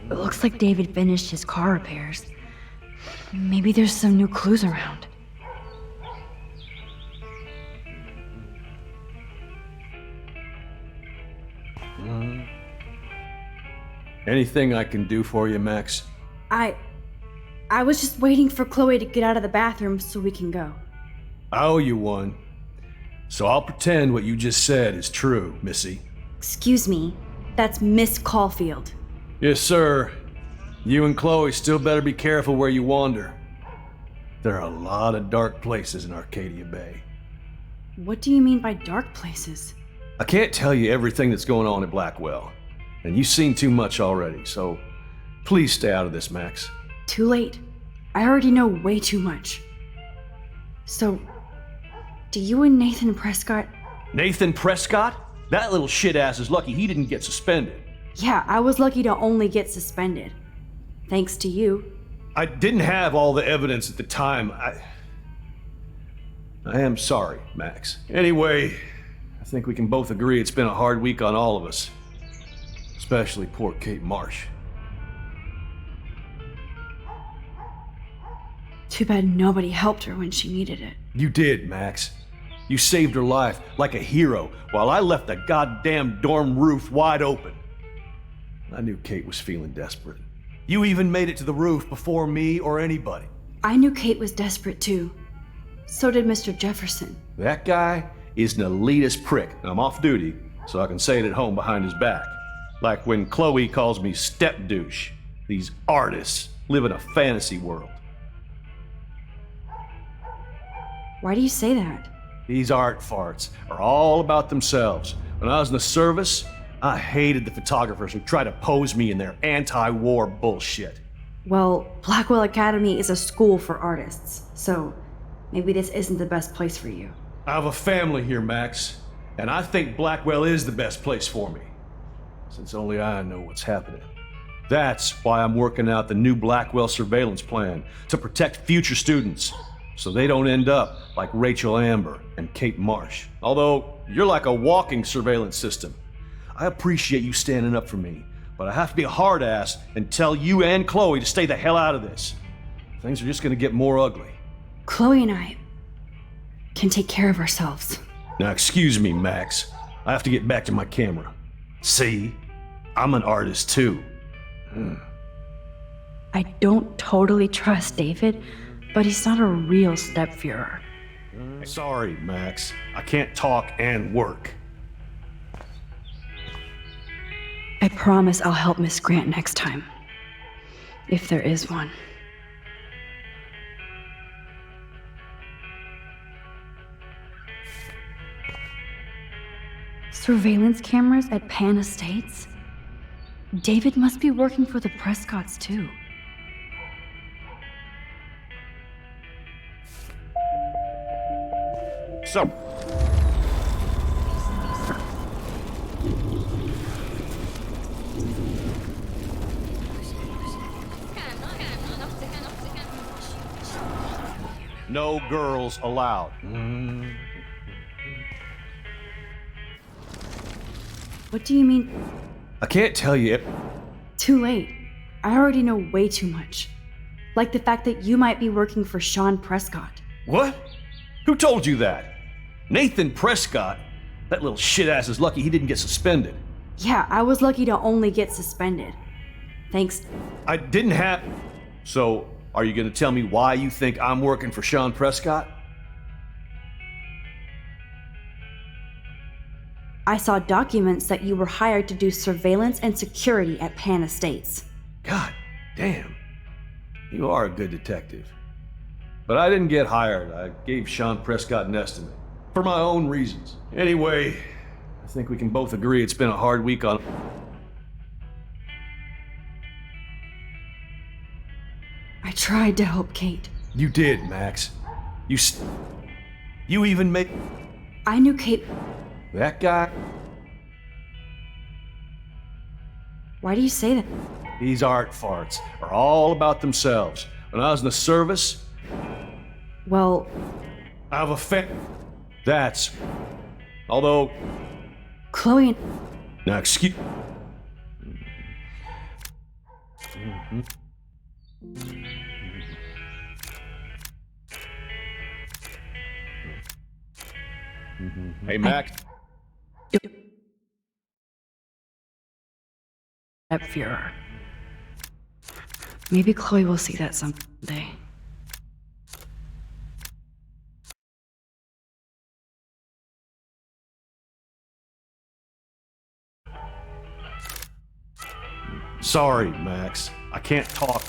It looks like David finished his car repairs. Maybe there's some new clues around. Anything I can do for you, Max? I was just waiting for Chloe to get out of the bathroom so we can go. I owe you one. So I'll pretend what you just said is true, Missy. Excuse me, that's Miss Caulfield. Yes, sir. You and Chloe still better be careful where you wander. There are a lot of dark places in Arcadia Bay. What do you mean by dark places? I can't tell you everything that's going on at Blackwell, and you've seen too much already, so please stay out of this, Max. Too late. I already know way too much. So, do you and Nathan Prescott... Nathan Prescott? That little shit-ass is lucky he didn't get suspended. Yeah, I was lucky to only get suspended. Thanks to you. I didn't have all the evidence at the time. I am sorry, Max. Anyway, I think we can both agree it's been a hard week on all of us. Especially poor Kate Marsh. Too bad nobody helped her when she needed it. You did, Max. You saved her life like a hero while I left the goddamn dorm roof wide open. I knew Kate was feeling desperate. You even made it to the roof before me or anybody. I knew Kate was desperate too. So did Mr. Jefferson. That guy is an elitist prick. I'm off duty, so I can say it at home behind his back. Like when Chloe calls me step douche. These artists live in a fantasy world. Why do you say that? These art farts are all about themselves. When I was in the service, I hated the photographers who try to pose me in their anti-war bullshit. Well, Blackwell Academy is a school for artists, so maybe this isn't the best place for you. I have a family here, Max, and I think Blackwell is the best place for me, since only I know what's happening. That's why I'm working out the new Blackwell surveillance plan to protect future students, so they don't end up like Rachel Amber and Kate Marsh. Although you're like a walking surveillance system. I appreciate you standing up for me, but I have to be a hard ass and tell you and Chloe to stay the hell out of this. Things are just gonna get more ugly. Chloe and I can take care of ourselves. Now excuse me, Max. I have to get back to my camera. See? I'm an artist too. I don't totally trust David, but he's not a real stepfuhrer. Sorry, Max. I can't talk and work. I promise I'll help Miss Grant next time. If there is one. Surveillance cameras at Pan Estates? David must be working for the Prescotts too. So, no girls allowed. What do you mean, I can't tell you. too late? I already know way too much. Like the fact that you might be working for Sean Prescott. What? Who told you that? Nathan Prescott? That little shit-ass is lucky he didn't get suspended. Yeah, I was lucky to only get suspended. Thanks. I didn't have... So, are you gonna tell me why you think I'm working for Sean Prescott? I saw documents that you were hired to do surveillance and security at Pan Estates. God damn. You are a good detective. But I didn't get hired. I gave Sean Prescott an estimate. For my own reasons. Anyway, I think we can both agree it's been a hard week on... I tried to help Kate. You did, Max. You even made... I knew Kate. That guy? Why do you say that? These art farts are all about themselves. When I was in the service, Well, I have a That's... Although... Chloe and... Now, excuse... Hey, Max. Stepfuhrer. Maybe Chloe will see that someday. Sorry, Max. I can't talk.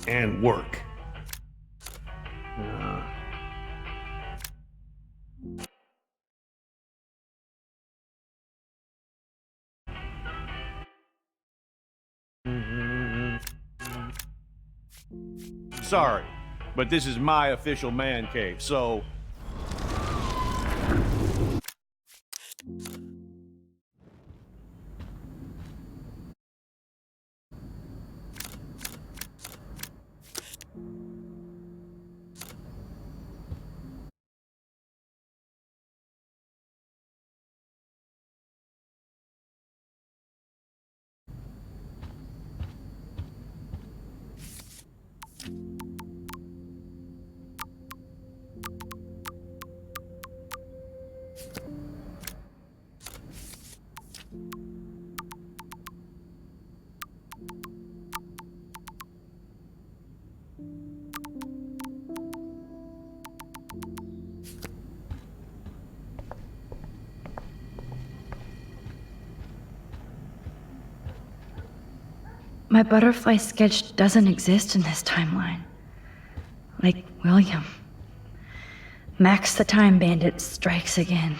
And work. Sorry, but this is my official man cave, so My butterfly sketch doesn't exist in this timeline. Like William. Max the Time Bandit strikes again.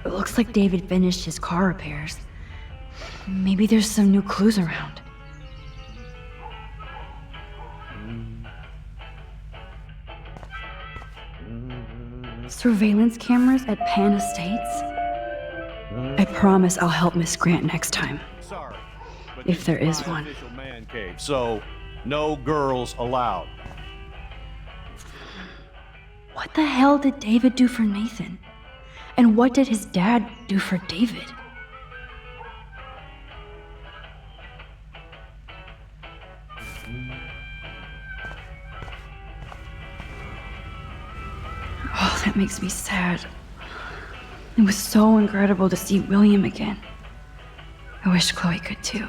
It looks like David finished his car repairs. Maybe there's some new clues around. Surveillance cameras at Pan Estates? I promise I'll help Miss Grant next time. Sorry, but If this there is my one. official man cave, so no girls allowed. What the hell did David do for Nathan? And what did his dad do for David? Oh, that makes me sad. It was so incredible to see William again. I wish Chloe could too.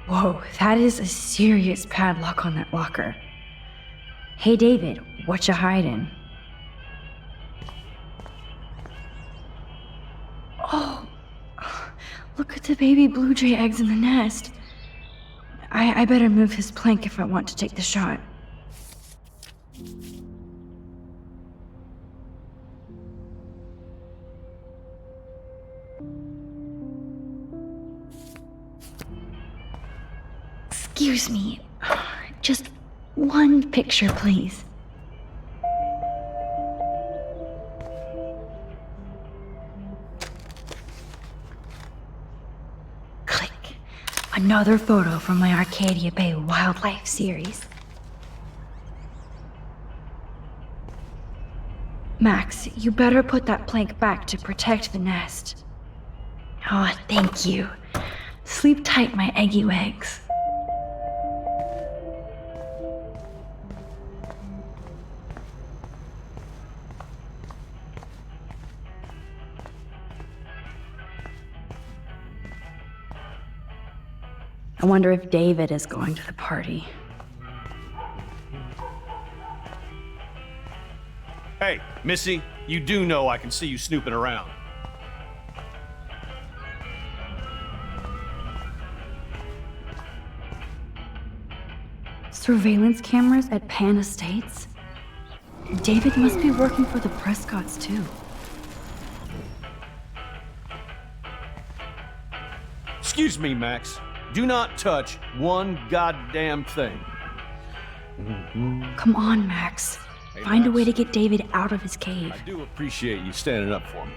Whoa, that is a serious padlock on that locker. Hey David, what you hiding? Oh, look at the baby blue jay eggs in the nest. I better move his plank if I want to take the shot. Excuse me. Just one picture, please. Click. Another photo from my Arcadia Bay Wildlife series. Max, you better put that plank back to protect the nest. Oh, thank you. Sleep tight, my eggy legs. I wonder if David is going to the party. Hey, Missy, you do know I can see you snooping around. Surveillance cameras at Pan Estates? David must be working for the Prescotts too. Excuse me, Max. Do not touch one goddamn thing. Come on, Max. Hey, Find a Max. way to get David out of his cave. I do appreciate you standing up for me.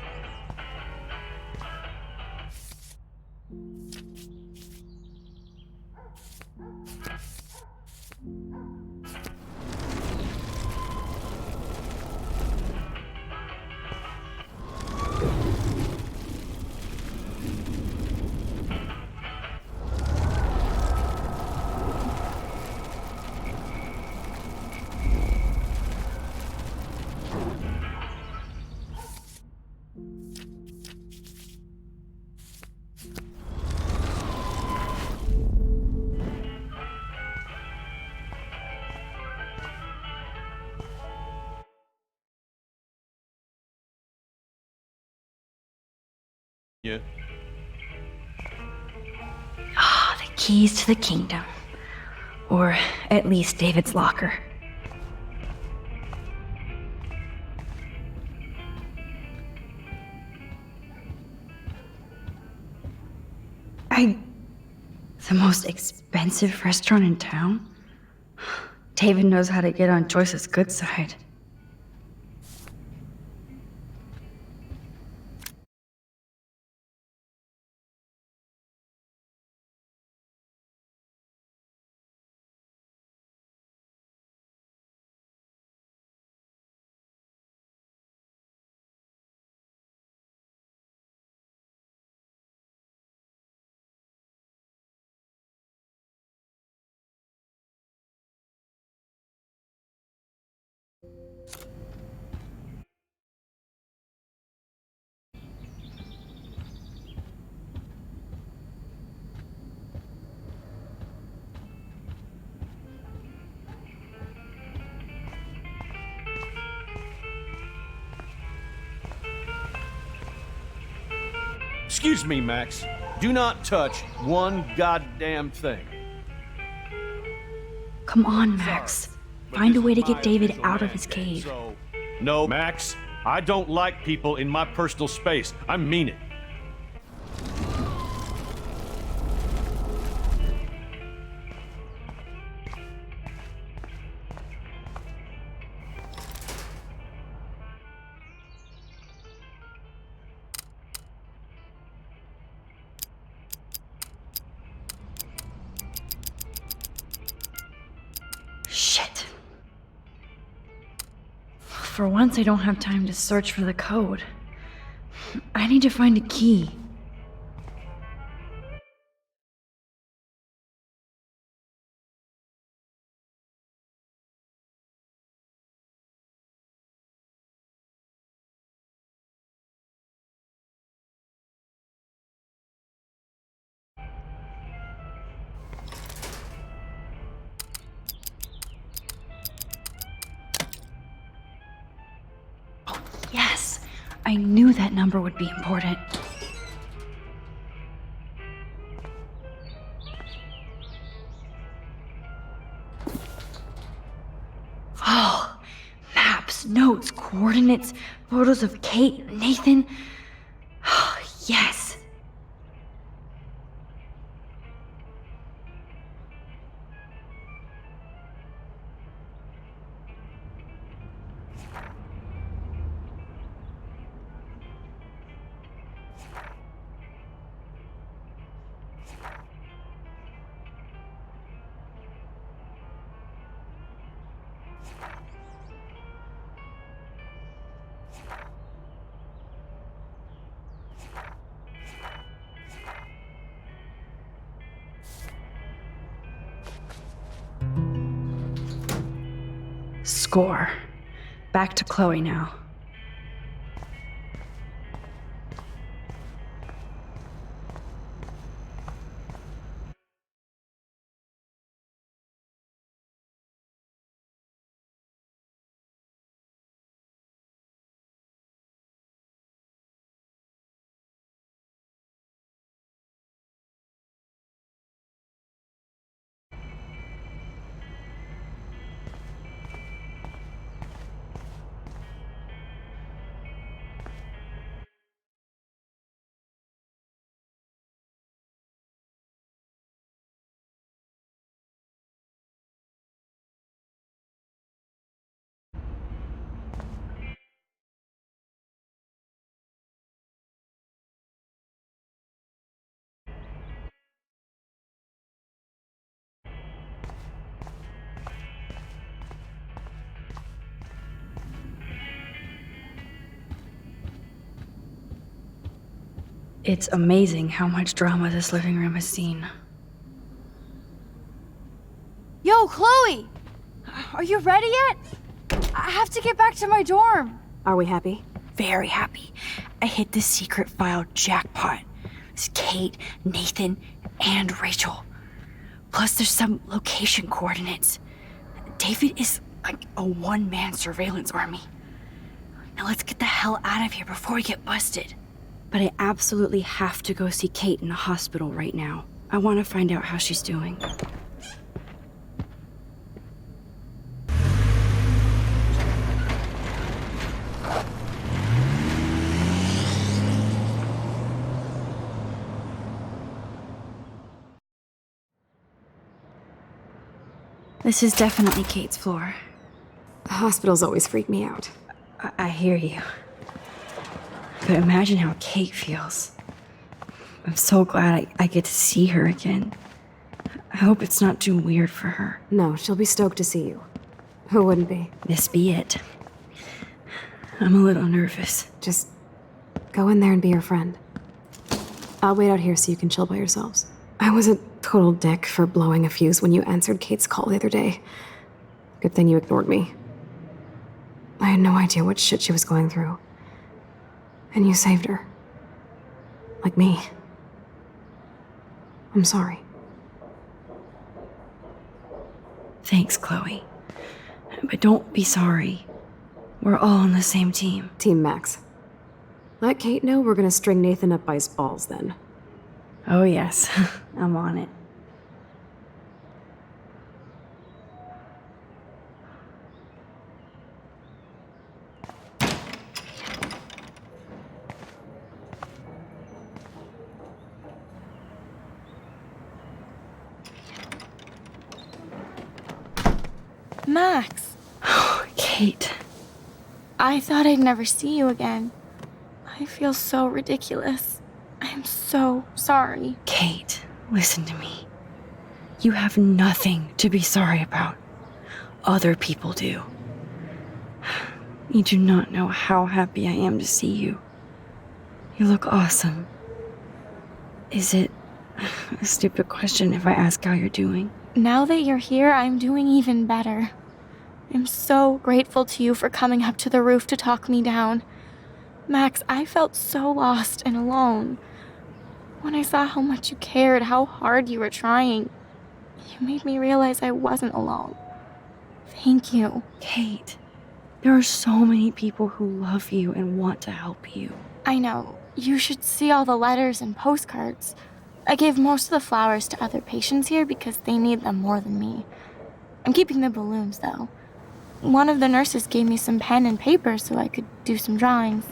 Yeah. Ah, the keys to the kingdom. Or at least David's locker. The most expensive restaurant in town? David knows how to get on Joyce's good side. Excuse me, Max. Do not touch one goddamn thing. Come on, Max. But Find a this way is to my get David official out of man his cave, cave. so- No, Max. I don't like people in my personal space. I mean it. Shit. For once, I don't have time to search for the code. I need to find a key. Yes, I knew that number would be important. Oh, maps, notes, coordinates, photos of Kate, Nathan. Oh, yes. Score. Back to Chloe now. It's amazing how much drama this living room has seen. Yo, Chloe! Are you ready yet? I have to get back to my dorm. Are we happy? Very happy. I hit the secret file jackpot. It's Kate, Nathan, and Rachel. Plus, there's some location coordinates. David is like a one-man surveillance army. Now let's get the hell out of here before we get busted. But I absolutely have to go see Kate in the hospital right now. I want to find out how she's doing. This is definitely Kate's floor. Hospitals always freak me out. I hear you. But imagine how Kate feels. I'm so glad I get to see her again. I hope it's not too weird for her. No, she'll be stoked to see you. Who wouldn't be? This be it. I'm a little nervous. Just go in there and be your friend. I'll wait out here so you can chill by yourselves. I was a total dick for blowing a fuse when you answered Kate's call the other day. Good thing you ignored me. I had no idea what shit she was going through. And you saved her. Like me. I'm sorry. Thanks, Chloe. But don't be sorry. We're all on the same team. Team Max. Let Kate know we're gonna string Nathan up by his balls then. Oh, yes. I'm on it. Max, Kate. I thought I'd never see you again. I feel so ridiculous. I'm so sorry. Kate, listen to me. You have nothing to be sorry about. Other people do. You do not know how happy I am to see you. You look awesome. Is it a stupid question if I ask how you're doing? Now that you're here, I'm doing even better. I'm so grateful to you for coming up to the roof to talk me down. Max, I felt so lost and alone. When I saw how much you cared, how hard you were trying, you made me realize I wasn't alone. Thank you. Kate, there are so many people who love you and want to help you. I know. You should see all the letters and postcards. I gave most of the flowers to other patients here because they need them more than me. I'm keeping the balloons, though. One of the nurses gave me some pen and paper so I could do some drawings.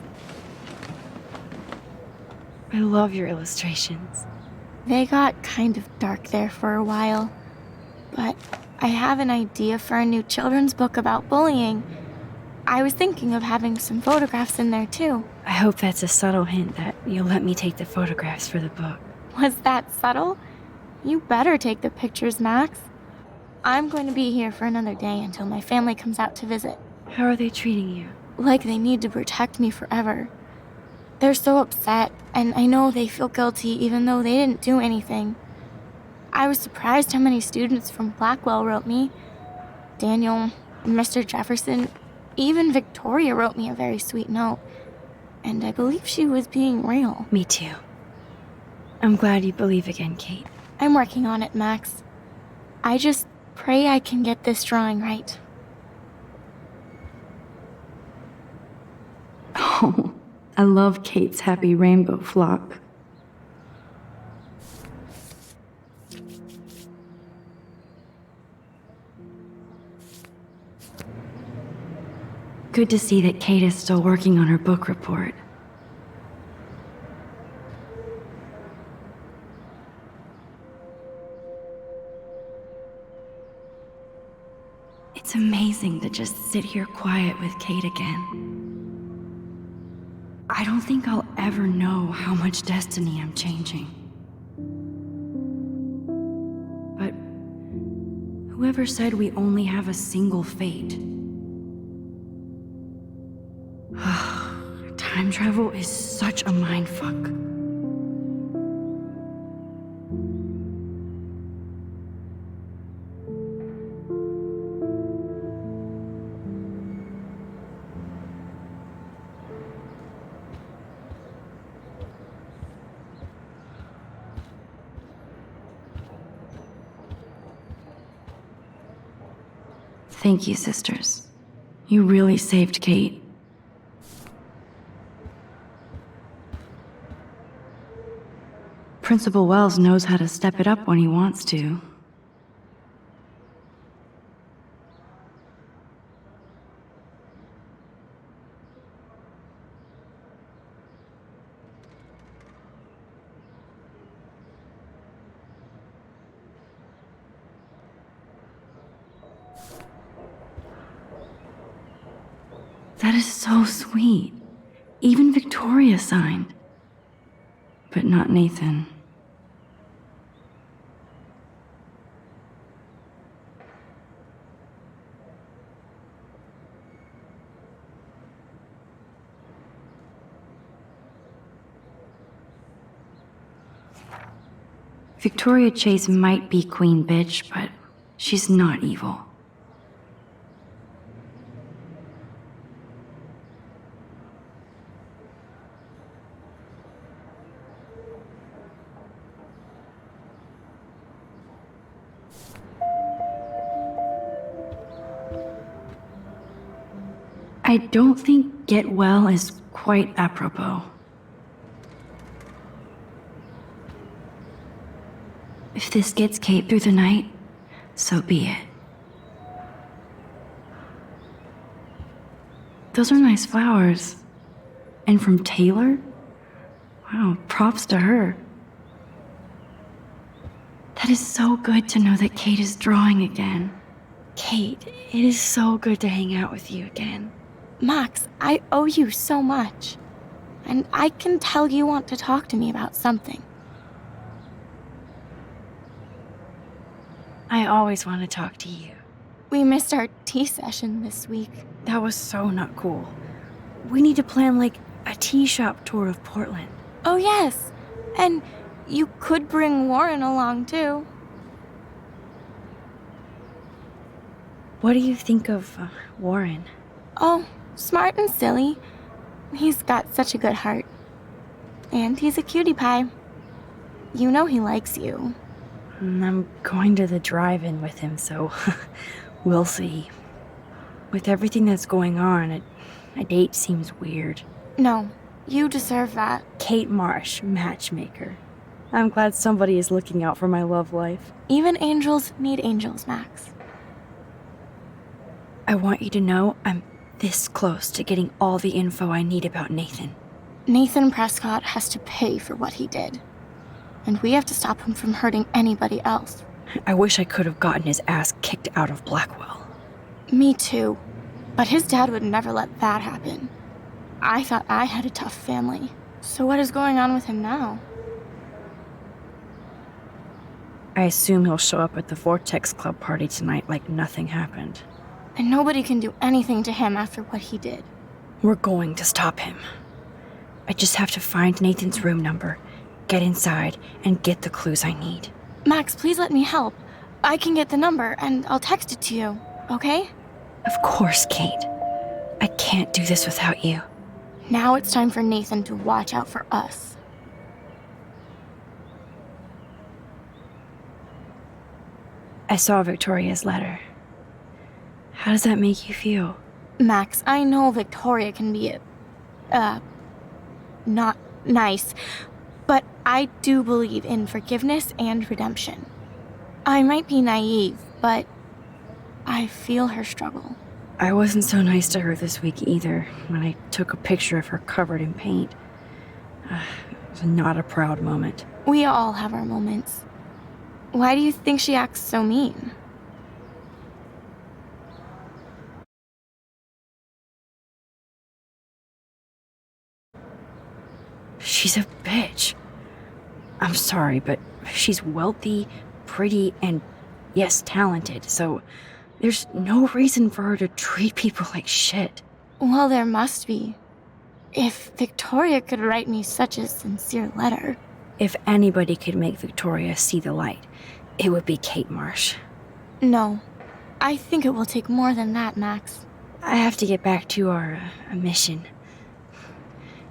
I love your illustrations. They got kind of dark there for a while. But I have an idea for a new children's book about bullying. I was thinking of having some photographs in there, too. I hope that's a subtle hint that you'll let me take the photographs for the book. Was that subtle? You better take the pictures, Max. I'm going to be here for another day until my family comes out to visit. How are they treating you? Like they need to protect me forever. They're so upset, and I know they feel guilty even though they didn't do anything. I was surprised how many students from Blackwell wrote me. Daniel, Mr. Jefferson, even Victoria wrote me a very sweet note. And I believe she was being real. Me too. I'm glad you believe again, Kate. I'm working on it, Max. I just pray I can get this drawing right. Oh, I love Kate's happy rainbow flock. Good to see that Kate is still working on her book report. It's amazing to just sit here quiet with Kate again. I don't think I'll ever know how much destiny I'm changing. But whoever said we only have a single fate? Time travel is such a mindfuck. Thank you, sisters. You really saved Kate. Principal Wells knows how to step it up when he wants to. That is so sweet. Even Victoria signed. But not Nathan. Victoria Chase might be Queen Bitch, but she's not evil. I don't think get well is quite apropos. If this gets Kate through the night, so be it. Those are nice flowers. And from Taylor? Wow, props to her. That is so good to know that Kate is drawing again. Kate, it is so good to hang out with you again. Max, I owe you so much. And I can tell you want to talk to me about something. I always want to talk to you. We missed our tea session this week. That was so not cool. We need to plan like a tea shop tour of Portland. Oh, yes. And you could bring Warren along, too. What do you think of Warren? Oh, smart and silly. He's got such a good heart. And he's a cutie pie. You know he likes you. I'm going to the drive-in with him, so we'll see. With everything that's going on, a date seems weird. No, you deserve that. Kate Marsh, matchmaker. I'm glad somebody is looking out for my love life. Even angels need angels, Max. I want you to know I'm this close to getting all the info I need about Nathan. Nathan Prescott has to pay for what he did. And we have to stop him from hurting anybody else. I wish I could have gotten his ass kicked out of Blackwell. Me too. But his dad would never let that happen. I thought I had a tough family. So what is going on with him now? I assume he'll show up at the Vortex Club party tonight like nothing happened. And nobody can do anything to him after what he did. We're going to stop him. I just have to find Nathan's room number, get inside, and get the clues I need. Max, please let me help. I can get the number, and I'll text it to you, okay? Of course, Kate. I can't do this without you. Now it's time for Nathan to watch out for us. I saw Victoria's letter. How does that make you feel? Max, I know Victoria can be not nice, but I do believe in forgiveness and redemption. I might be naive, but I feel her struggle. I wasn't so nice to her this week either, when I took a picture of her covered in paint. It was not a proud moment. We all have our moments. Why do you think she acts so mean? She's a bitch. I'm sorry, but she's wealthy, pretty, and yes, talented, so there's no reason for her to treat people like shit. Well, there must be. If Victoria could write me such a sincere letter. If anybody could make Victoria see the light, it would be Kate Marsh. No, I think it will take more than that, Max. I have to get back to our mission.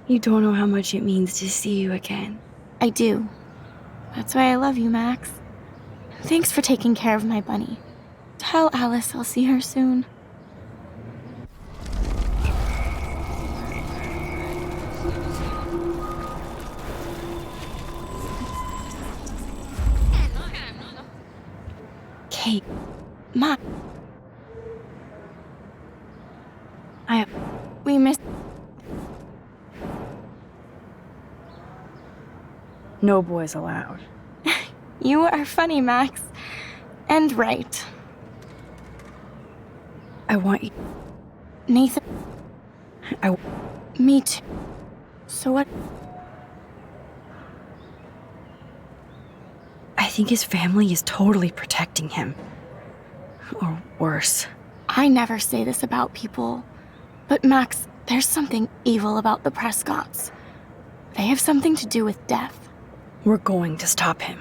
You don't know how much it means to see you again. I do. That's why I love you, Max. Thanks for taking care of my bunny. Tell Alice I'll see her soon. Kate, Ma. We missed. No boys allowed. You are funny, Max. And right. I want you. Nathan. I. Me too. So what? I think his family is totally protecting him. Or worse. I never say this about people. But Max, there's something evil about the Prescotts. They have something to do with death. We're going to stop him.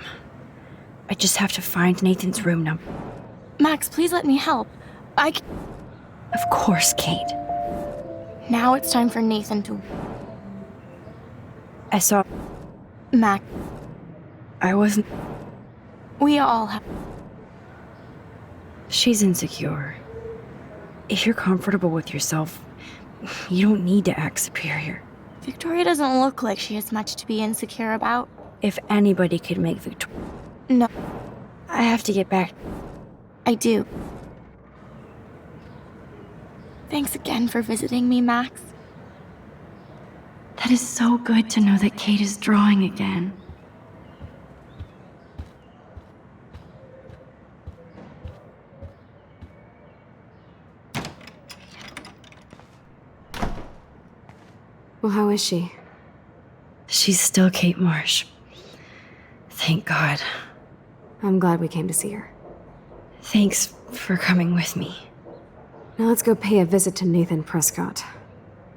I just have to find Nathan's room number. Max, please let me help. Of course, Kate. Now it's time for Nathan to... I saw... Max, I wasn't... we all have... She's insecure. If you're comfortable with yourself, you don't need to act superior. Victoria doesn't look like she has much to be insecure about. If anybody could make Victoria... No. I have to get back. I do. Thanks again for visiting me, Max. That is so good to know that Kate is drawing again. Well, how is she? She's still Kate Marsh. Thank God. I'm glad we came to see her. Thanks for coming with me. Now let's go pay a visit to Nathan Prescott.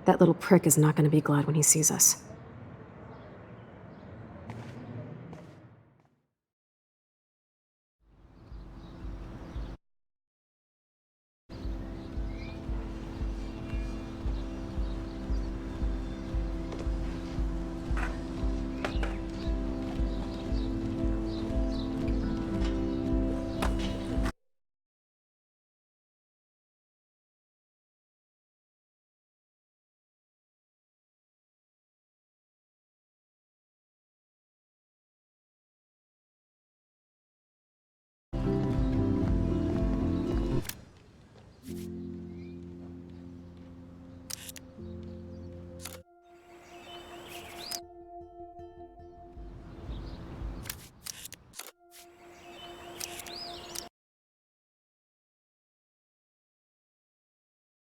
That little prick is not going to be glad when he sees us.